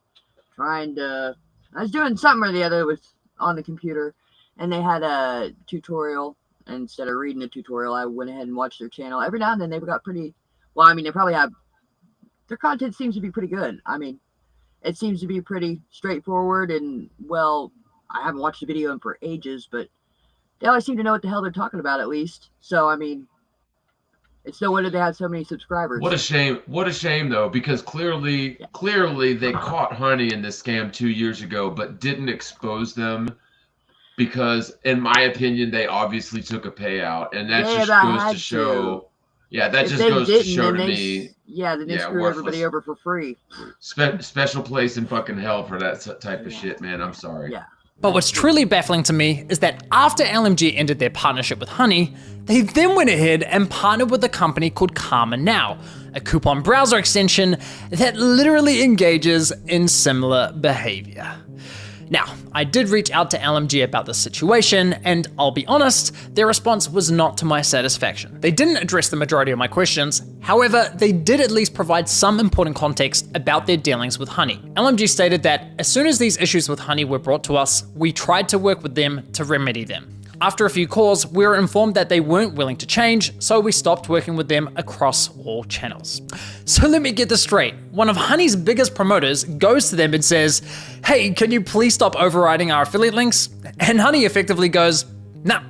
S5: doing something or the other on the computer, and they had a tutorial. And instead of reading a tutorial, I went ahead and watched their channel. Every now and then they've got pretty, they probably have, their content seems to be pretty good. I mean, it seems to be pretty straightforward and, I haven't watched a video in for ages, but they always seem to know what the hell they're talking about at least. So, I mean, it's no wonder they have so many subscribers.
S4: What a shame though, because clearly they caught honey in this scam 2 years ago, but didn't expose them. Because, in my opinion, they obviously took a payout, and that just goes to show. Yeah, that just goes to show to me.
S5: Yeah, they screwed everybody over for free.
S4: Special place in fucking hell for that type of shit, man. I'm sorry.
S5: Yeah.
S6: But what's truly baffling to me is that after LMG ended their partnership with honey, they then went ahead and partnered with a company called Karma Now, a coupon browser extension that literally engages in similar behavior. Now, I did reach out to LMG about this situation, and I'll be honest, their response was not to my satisfaction. They didn't address the majority of my questions, however, they did at least provide some important context about their dealings with Honey. LMG stated that as soon as these issues with Honey were brought to us, we tried to work with them to remedy them. After a few calls, we were informed that they weren't willing to change, so we stopped working with them across all channels. So let me get this straight. One of Honey's biggest promoters goes to them and says, "Hey, can you please stop overriding our affiliate links?" And Honey effectively goes, "Nah,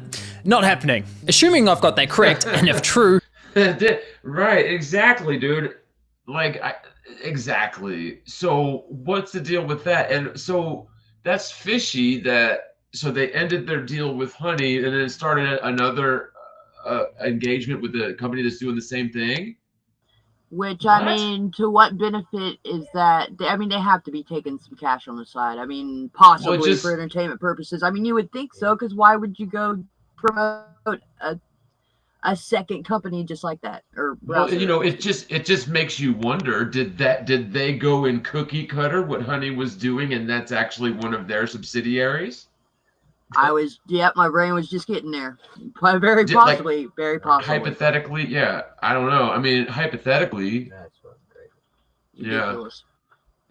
S6: not happening." Assuming I've got that correct, and if true...
S4: Right, exactly, dude. Exactly. So what's the deal with that? And so that's fishy that... So they ended their deal with Honey and then started another engagement with a company that's doing the same thing?
S5: Which, I mean, to what benefit is that? They have to be taking some cash on the side. I mean, possibly for entertainment purposes. I mean, you would think so, because why would you go promote a second company just like that? Or
S4: well, you know, it just makes you wonder, did they go in cookie cutter what Honey was doing, and that's actually one of their subsidiaries?
S5: My brain was just getting there. Very possibly.
S4: Hypothetically, yeah. I don't know. I mean, hypothetically.
S1: That's fucking crazy.
S4: Yeah.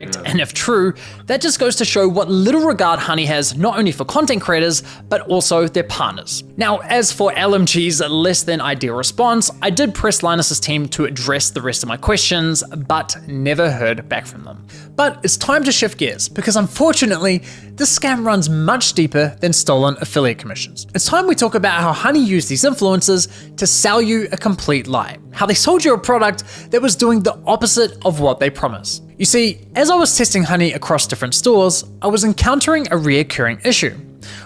S6: And if true, that just goes to show what little regard Honey has not only for content creators, but also their partners. Now, as for LMG's less than ideal response, I did press Linus's team to address the rest of my questions, but never heard back from them. But it's time to shift gears, because unfortunately, this scam runs much deeper than stolen affiliate commissions. It's time we talk about how Honey used these influencers to sell you a complete lie. How they sold you a product that was doing the opposite of what they promised. You see, as I was testing Honey across different stores, I was encountering a reoccurring issue.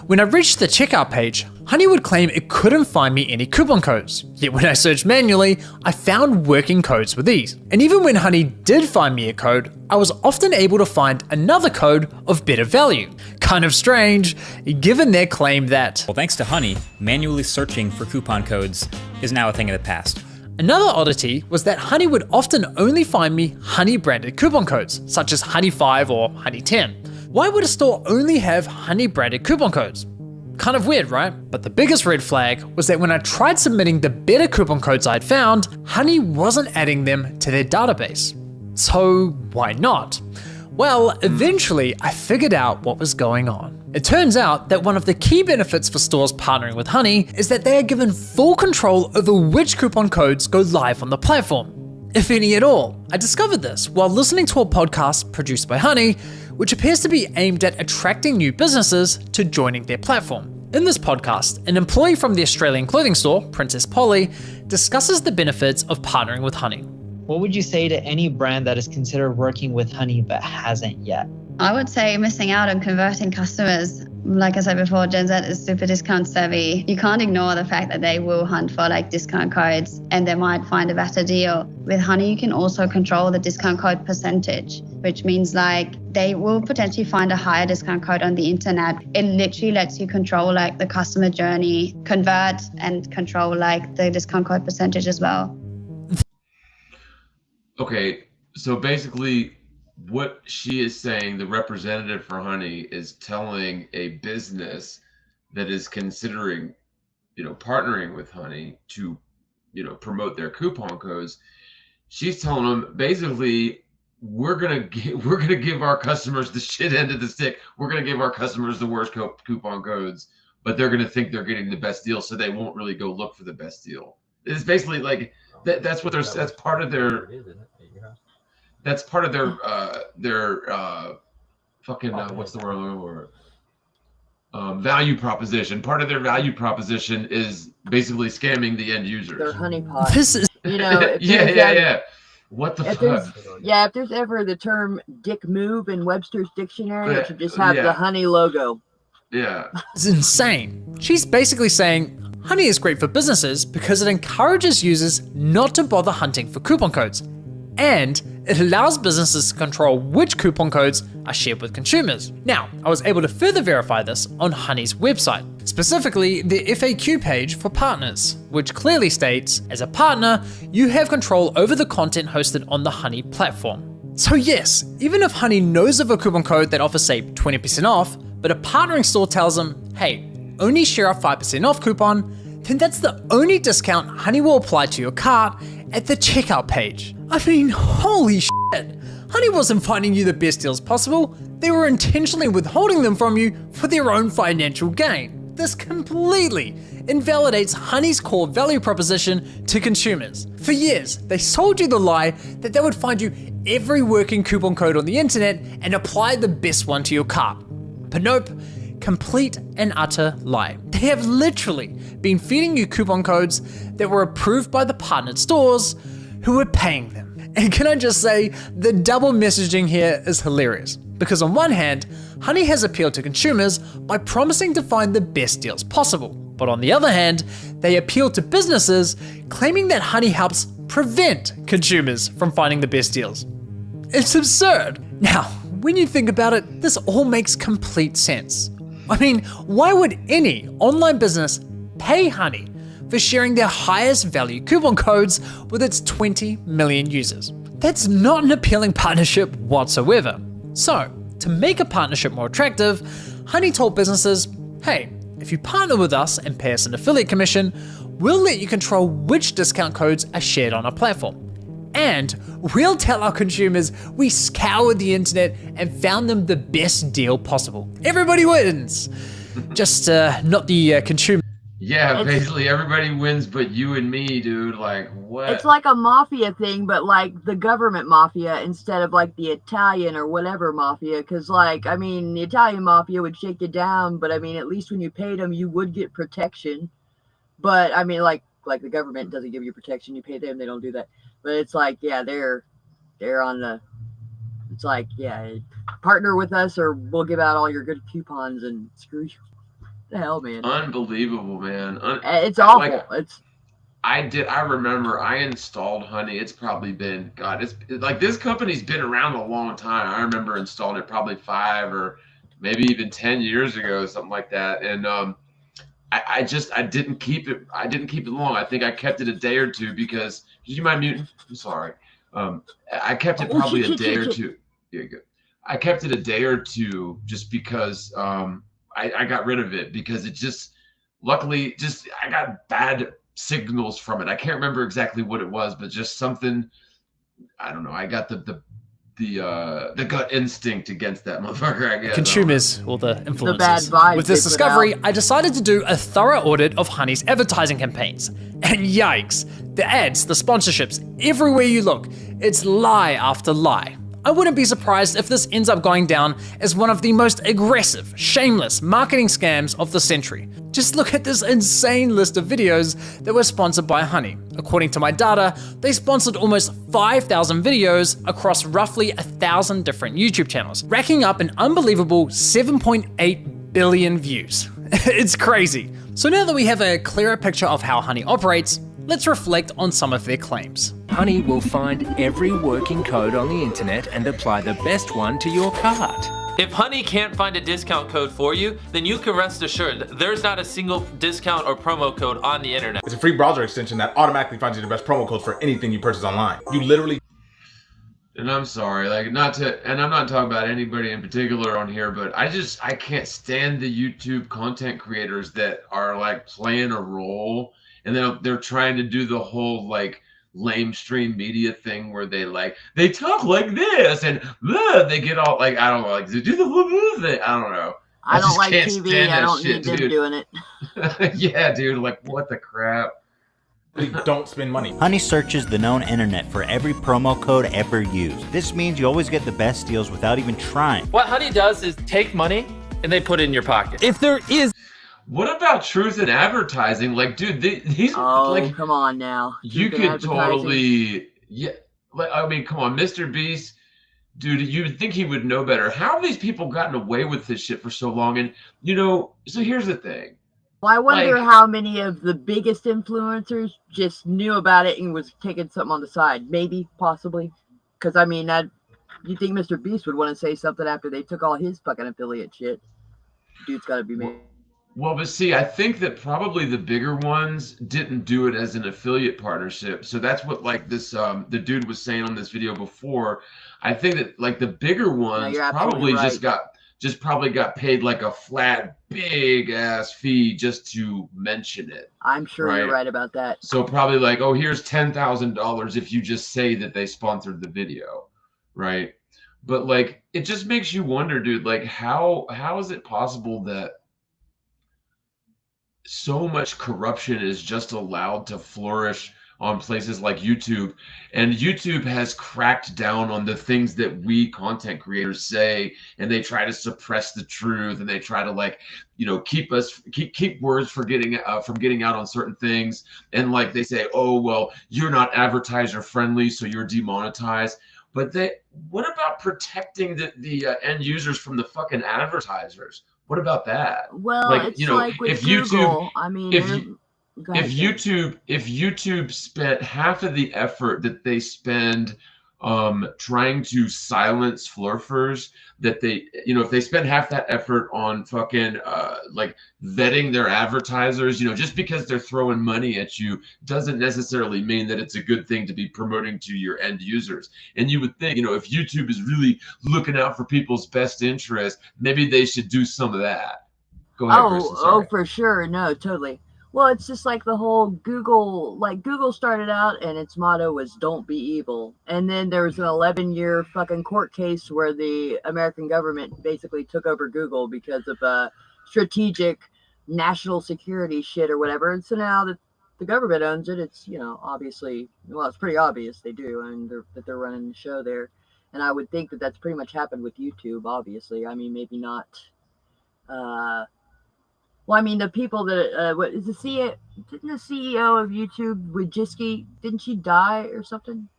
S6: When I reached the checkout page, Honey would claim it couldn't find me any coupon codes. Yet when I searched manually, I found working codes with ease. And even when Honey did find me a code, I was often able to find another code of better value. Kind of strange, given their claim that...
S10: Well, thanks to Honey, manually searching for coupon codes is now a thing of the past.
S6: Another oddity was that Honey would often only find me Honey branded coupon codes, such as Honey 5 or Honey 10. Why would a store only have Honey branded coupon codes? Kind of weird, right? But the biggest red flag was that when I tried submitting the better coupon codes I'd found, Honey wasn't adding them to their database. So why not? Well, eventually I figured out what was going on. It turns out that one of the key benefits for stores partnering with Honey is that they are given full control over which coupon codes go live on the platform, if any at all. I discovered this while listening to a podcast produced by Honey, which appears to be aimed at attracting new businesses to joining their platform. In this podcast, an employee from the Australian clothing store, Princess Polly, discusses the benefits of partnering with Honey.
S8: What would you say to any brand that is considered working with Honey but hasn't yet?
S9: I would say missing out on converting customers. Like I said before, Gen Z is super discount savvy. You can't ignore the fact that they will hunt for discount codes and they might find a better deal. With Honey, you can also control the discount code percentage, which means they will potentially find a higher discount code on the internet. It literally lets you control the customer journey, convert and control the discount code percentage as well.
S4: Okay, so basically what she is saying, the representative for Honey is telling a business that is considering, partnering with Honey to, promote their coupon codes. She's telling them basically, we're gonna give our customers the shit end of the stick. We're gonna give our customers the worst coupon codes, but they're gonna think they're getting the best deal, so they won't really go look for the best deal. It's basically that's what they're. That's part of their. That's part of their fucking what's the word? Value proposition. Part of their value proposition is basically scamming the end users.
S5: Their honeypot.
S6: This is
S4: yeah. What the fuck?
S5: If there's ever the term dick move in Webster's dictionary, it should just have the Honey logo.
S4: Yeah.
S6: It's insane. She's basically saying Honey is great for businesses because it encourages users not to bother hunting for coupon codes. And it allows businesses to control which coupon codes are shared with consumers. Now, I was able to further verify this on Honey's website, specifically the FAQ page for partners, which clearly states, as a partner, you have control over the content hosted on the Honey platform. So yes, even if Honey knows of a coupon code that offers say 20% off, but a partnering store tells them, hey, only share a 5% off coupon, then that's the only discount Honey will apply to your cart at the checkout page. I mean, holy shit. Honey wasn't finding you the best deals possible, they were intentionally withholding them from you for their own financial gain. This completely invalidates Honey's core value proposition to consumers. For years, they sold you the lie that they would find you every working coupon code on the internet and apply the best one to your cart. But nope, complete and utter lie. They have literally been feeding you coupon codes that were approved by the partnered stores who were paying them. And can I just say, the double messaging here is hilarious. Because on one hand, Honey has appealed to consumers by promising to find the best deals possible. But on the other hand, they appeal to businesses claiming that Honey helps prevent consumers from finding the best deals. It's absurd. Now, when you think about it, this all makes complete sense. I mean, why would any online business pay Honey for sharing their highest value coupon codes with its 20 million users? That's not an appealing partnership whatsoever. So, to make a partnership more attractive, Honey told businesses, hey, if you partner with us and pay us an affiliate commission, we'll let you control which discount codes are shared on our platform. And we'll tell our consumers we scoured the internet and found them the best deal possible. Everybody wins. Just not the consumer.
S4: Yeah, basically everybody wins but you and me, dude. Like, what?
S5: It's like a mafia thing, but like the government mafia instead of like the Italian or whatever mafia. Because, like, I mean, the Italian mafia would shake you down, but I mean, at least when you paid them, you would get protection. But I mean, like the government doesn't give you protection. You pay them, they don't do that. But it's like, yeah, they're on the. It's like, yeah, partner with us or we'll give out all your good coupons and screw you. The hell, man.
S4: Unbelievable, man.
S5: It's awful.
S4: Like, I remember I installed Honey. It's probably been, God, it's like this company's been around a long time. I remember installing it probably 5 or maybe even 10 years ago, something like that. And I didn't keep it. I didn't keep it long. I think I kept it a day or two because, did you mind muting? I'm sorry. I kept it probably a day or two. Here you go. I kept it a day or two just because I got rid of it because it just, luckily, just I got bad signals from it. I can't remember exactly what it was, but just something, I don't know. I got the gut instinct against that motherfucker, I guess.
S6: Consumers or the influencers.
S5: The bad vibes.
S6: With this discovery, I decided to do a thorough audit of Honey's advertising campaigns. And yikes, the ads, the sponsorships, everywhere you look, it's lie after lie. I wouldn't be surprised if this ends up going down as one of the most aggressive, shameless marketing scams of the century. Just look at this insane list of videos that were sponsored by Honey. According to my data, they sponsored almost 5,000 videos across roughly 1,000 different YouTube channels, racking up an unbelievable 7.8 billion views. It's crazy. So now that we have a clearer picture of how Honey operates, let's reflect on some of their claims.
S12: Honey will find every working code on the internet and apply the best one to your cart.
S7: If Honey can't find a discount code for you, then you can rest assured there's not a single discount or promo code on the internet.
S13: It's a free browser extension that automatically finds you the best promo codes for anything you purchase online. You literally...
S4: And I'm sorry, like, and I'm not talking about anybody in particular on here, but I can't stand the YouTube content creators that are like playing a role and then they're trying to do the whole like lame stream media thing where they talk like this and they get all like, I don't know, like do the thing. I don't know.
S5: I don't like TV. I don't need them doing it.
S4: Yeah, dude. Like, what the crap?
S13: Don't spend money.
S14: Honey searches the known internet for every promo code ever used. This means you always get the best deals without even trying.
S7: What Honey does is take money and they put it in your pocket. If there is...
S4: What about truth in advertising? Like, dude, he's like...
S5: come on now.
S4: You could totally... Yeah. Like, I mean, come on, Mr. Beast. Dude, you would think he would know better. How have these people gotten away with this shit for so long? And, you know, so here's the thing.
S5: Well, I wonder how many of the biggest influencers just knew about it and was taking something on the side. Maybe, possibly. Because, I mean, you think Mr. Beast would want to say something after they took all his fucking affiliate shit. Dude's got to be made.
S4: Well, but see, I think that probably the bigger ones didn't do it as an affiliate partnership. So that's what, like, this, the dude was saying on this video before. I think that, like, the bigger ones probably just just probably got paid like a flat, big ass fee just to mention it.
S5: I'm sure you're right about that.
S4: So probably like, oh, here's $10,000 if you just say that they sponsored the video, right? But like, it just makes you wonder, dude, like how is it possible that so much corruption is just allowed to flourish on places like YouTube, and YouTube has cracked down on the things that we content creators say, and they try to suppress the truth, and they try to like, you know, keep words from getting out on certain things, and like they say, oh well, you're not advertiser friendly, so you're demonetized. But what about protecting the end users from the fucking advertisers? What about that?
S5: Well,
S4: like,
S5: it's
S4: you know,
S5: like with
S4: if
S5: Google,
S4: YouTube,
S5: I mean,
S4: if YouTube spent half of the effort that they spend trying to silence flurfers, that they, you know, if they spend half that effort on fucking like vetting their advertisers, you know, just because they're throwing money at you doesn't necessarily mean that it's a good thing to be promoting to your end users. And you would think, you know, if YouTube is really looking out for people's best interest, maybe they should do some of that. Go ahead, Kristen, sorry.
S5: Oh, for sure. No, totally. Well, it's just like the whole Google, like Google started out and its motto was don't be evil. And then there was an 11-year fucking court case where the American government basically took over Google because of strategic national security shit or whatever. And so now that the government owns it, it's, you know, obviously, well, it's pretty obvious they do. I mean, that they're running the show there. And I would think that that's pretty much happened with YouTube, obviously. I mean, maybe not. Well, I mean, the people that what is didn't the CEO of YouTube, Wojcicki, didn't she die or something?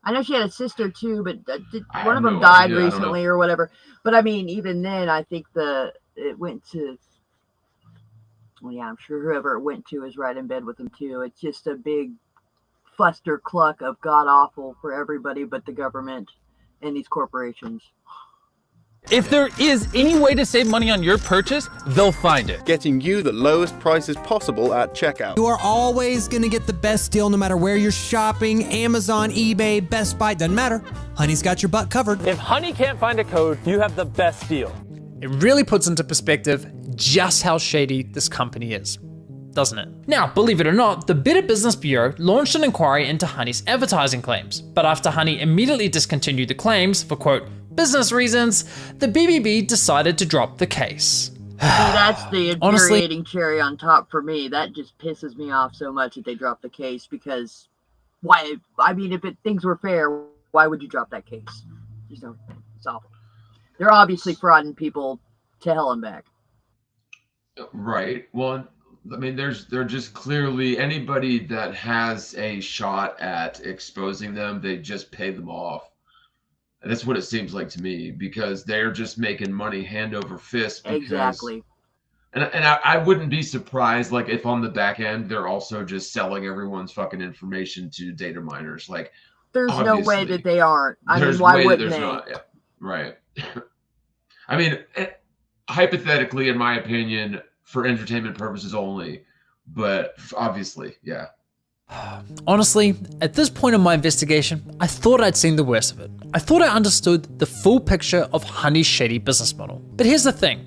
S5: I know she had a sister too, but one of them died recently or whatever. But I mean, even then, I think it went to. Well, yeah, I'm sure whoever it went to is right in bed with them too. It's just a big fuster cluck of god awful for everybody but the government and these corporations.
S15: If there is any way to save money on your purchase, they'll find it.
S16: Getting you the lowest prices possible at checkout.
S17: You are always going to get the best deal no matter where you're shopping. Amazon, eBay, Best Buy, doesn't matter. Honey's got your butt covered.
S15: If Honey can't find a code, you have the best deal.
S6: It really puts into perspective just how shady this company is, doesn't it? Now, believe it or not, the Better Business Bureau launched an inquiry into Honey's advertising claims. But after Honey immediately discontinued the claims for, quote, business reasons, the BBB decided to drop the case.
S5: See, that's the infuriating cherry on top for me. That just pisses me off so much that they dropped the case, because why? I mean, if things were fair, why would you drop that case? There's no, it's awful. They're obviously frauding people to hell and back.
S4: Right. Well, I mean, they're just clearly anybody that has a shot at exposing them, they just pay them off. And that's what it seems like to me, because they're just making money hand over fist. Because,
S5: exactly.
S4: And I wouldn't be surprised, like, if on the back end they're also just selling everyone's fucking information to data miners. Like,
S5: there's no way that they aren't. I mean, why wouldn't they?
S4: Not, yeah, right. I mean, hypothetically, in my opinion, for entertainment purposes only, but obviously, yeah.
S6: Honestly, at this point in my investigation, I thought I'd seen the worst of it. I thought I understood the full picture of Honey's shady business model. But here's the thing.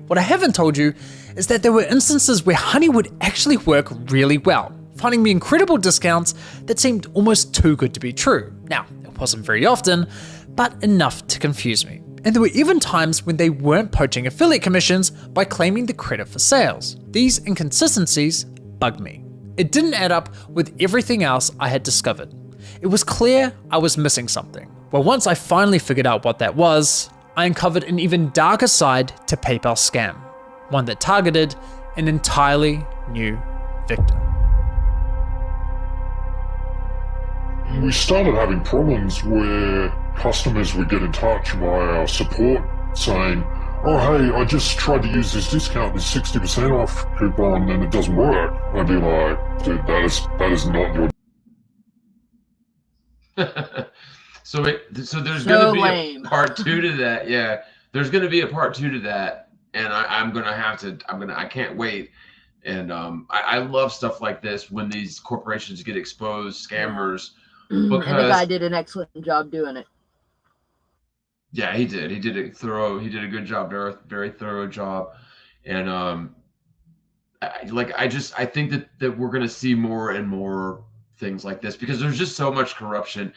S6: What I haven't told you is that there were instances where Honey would actually work really well, finding me incredible discounts that seemed almost too good to be true. Now, it wasn't very often, but enough to confuse me. And there were even times when they weren't poaching affiliate commissions by claiming the credit for sales. These inconsistencies bugged me. It didn't add up with everything else I had discovered. It was clear I was missing something. Well, once I finally figured out what that was, I uncovered an even darker side to PayPal's scam, one that targeted an entirely new victim.
S18: We started having problems where customers would get in touch via our support saying, oh, hey, I just tried to use this discount, this 60% off coupon, and it doesn't work. I'd be like, dude, that is not your...
S4: So there's going to be a part 2 to that. Yeah, there's going to be a part 2 to that. And I can't wait. And I love stuff like this when these corporations get exposed, scammers.
S5: Because, and the guy did an excellent job doing it.
S4: Yeah, he did. He did a good job, very thorough job. And I think that we're going to see more and more things like this because there's just so much corruption.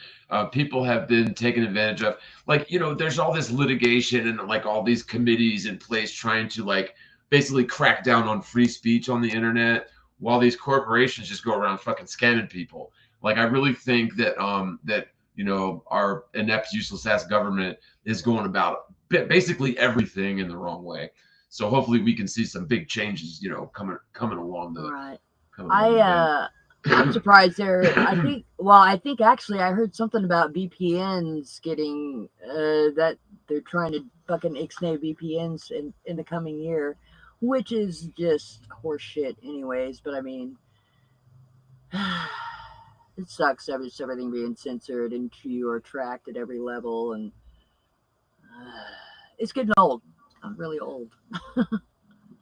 S4: People have been taken advantage of. Like, there's all this litigation and like all these committees in place trying to like basically crack down on free speech on the internet while these corporations just go around fucking scamming people. Like, I really think that our inept, useless ass government is going about basically everything in the wrong way. So hopefully we can see some big changes, coming along the.
S5: Right.
S4: Coming along
S5: I'm surprised I think actually I heard something about VPNs getting that they're trying to fucking ixnay VPNs in the coming year, which is just horseshit anyways. But I mean, it sucks everything being censored and you are tracked at every level, and it's getting old. I'm really old.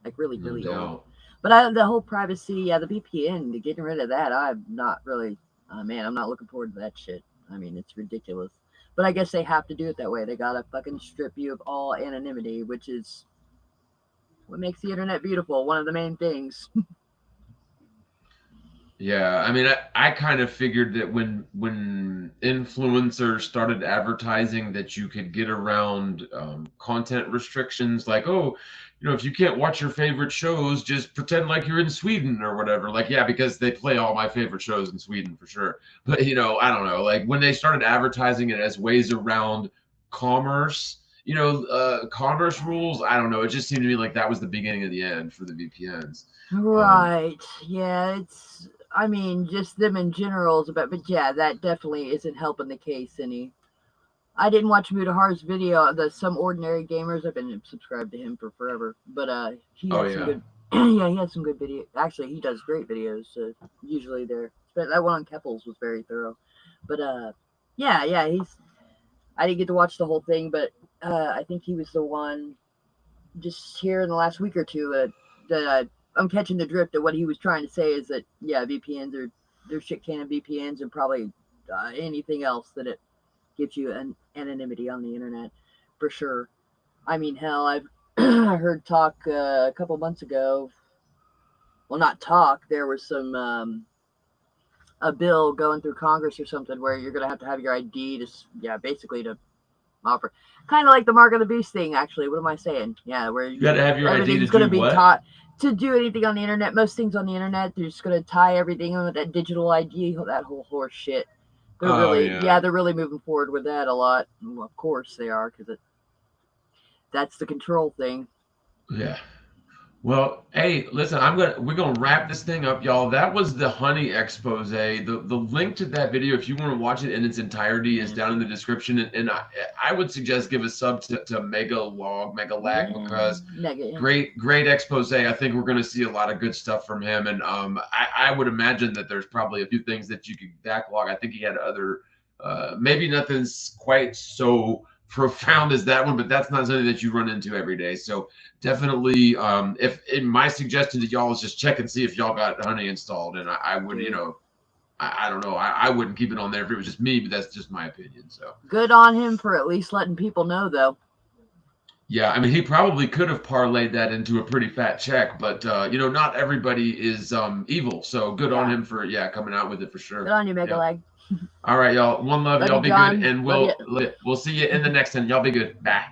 S5: Like really old. But the whole privacy, the VPN, getting rid of that, I'm not really, man, I'm not looking forward to that shit. I mean, it's ridiculous. But I guess they have to do it that way. They gotta fucking strip you of all anonymity, which is what makes the internet beautiful. One of the main things.
S4: Yeah, I mean, I kind of figured that when influencers started advertising that you could get around content restrictions, like, oh, if you can't watch your favorite shows, just pretend like you're in Sweden or whatever. Like, yeah, because they play all my favorite shows in Sweden for sure. But, I don't know, like when they started advertising it as ways around commerce, commerce rules, I don't know. It just seemed to me like that was the beginning of the end for the VPNs.
S5: Right. Yeah, I mean, just them in general is about, but yeah, that definitely isn't helping the case any. I didn't watch Mudahar's video, the Some Ordinary Gamers. I've been subscribed to him for forever, but he has some good, yeah, he has some good videos. Actually, he does great videos. Usually but that one on Keppel's was very thorough. But yeah, I didn't get to watch the whole thing, but I think he was the one just here in the last week or two that I'm catching the drift of what he was trying to say is that, yeah, VPNs they're shit cannon VPNs and probably anything else that it gives you an anonymity on the internet for sure. I mean, hell, I've heard talk a couple months ago. Well, not talk. There was some a bill going through Congress or something where you're going to have your ID basically to offer. Kind of like the Mark of the Beast thing, actually. What am I saying? Yeah, where
S4: you got to have your ID to
S5: everything's going to be
S4: what?
S5: taught to do anything on the internet. Most things on the internet, they're just going to tie everything in with that digital ID, that whole horse shit. They're really moving forward with that a lot. Well, of course they are, because that's the control thing.
S4: Yeah. Well, hey, listen, we're gonna wrap this thing up, y'all. That was the honey expose. The link to that video, if you want to watch it in its entirety, is down in the description. And I would suggest give a sub to Mega Lag, because great expose. I think we're gonna see a lot of good stuff from him. And I would imagine that there's probably a few things that you could backlog. I think he had other maybe nothing's quite so profound as that one, but that's not something that you run into every day. So definitely, my suggestion to y'all is just check and see if y'all got honey installed. And I would, I don't know, I wouldn't keep it on there if it was just me, but that's just my opinion. So
S5: good on him for at least letting people know, though.
S4: Yeah, I mean, he probably could have parlayed that into a pretty fat check, but not everybody is evil. So good on him for coming out with it for sure.
S5: Good on you, Mega Lag.
S4: All right, y'all. One love. Y'all be
S5: John.
S4: good, and we'll see you in the next one. Y'all be good. Bye.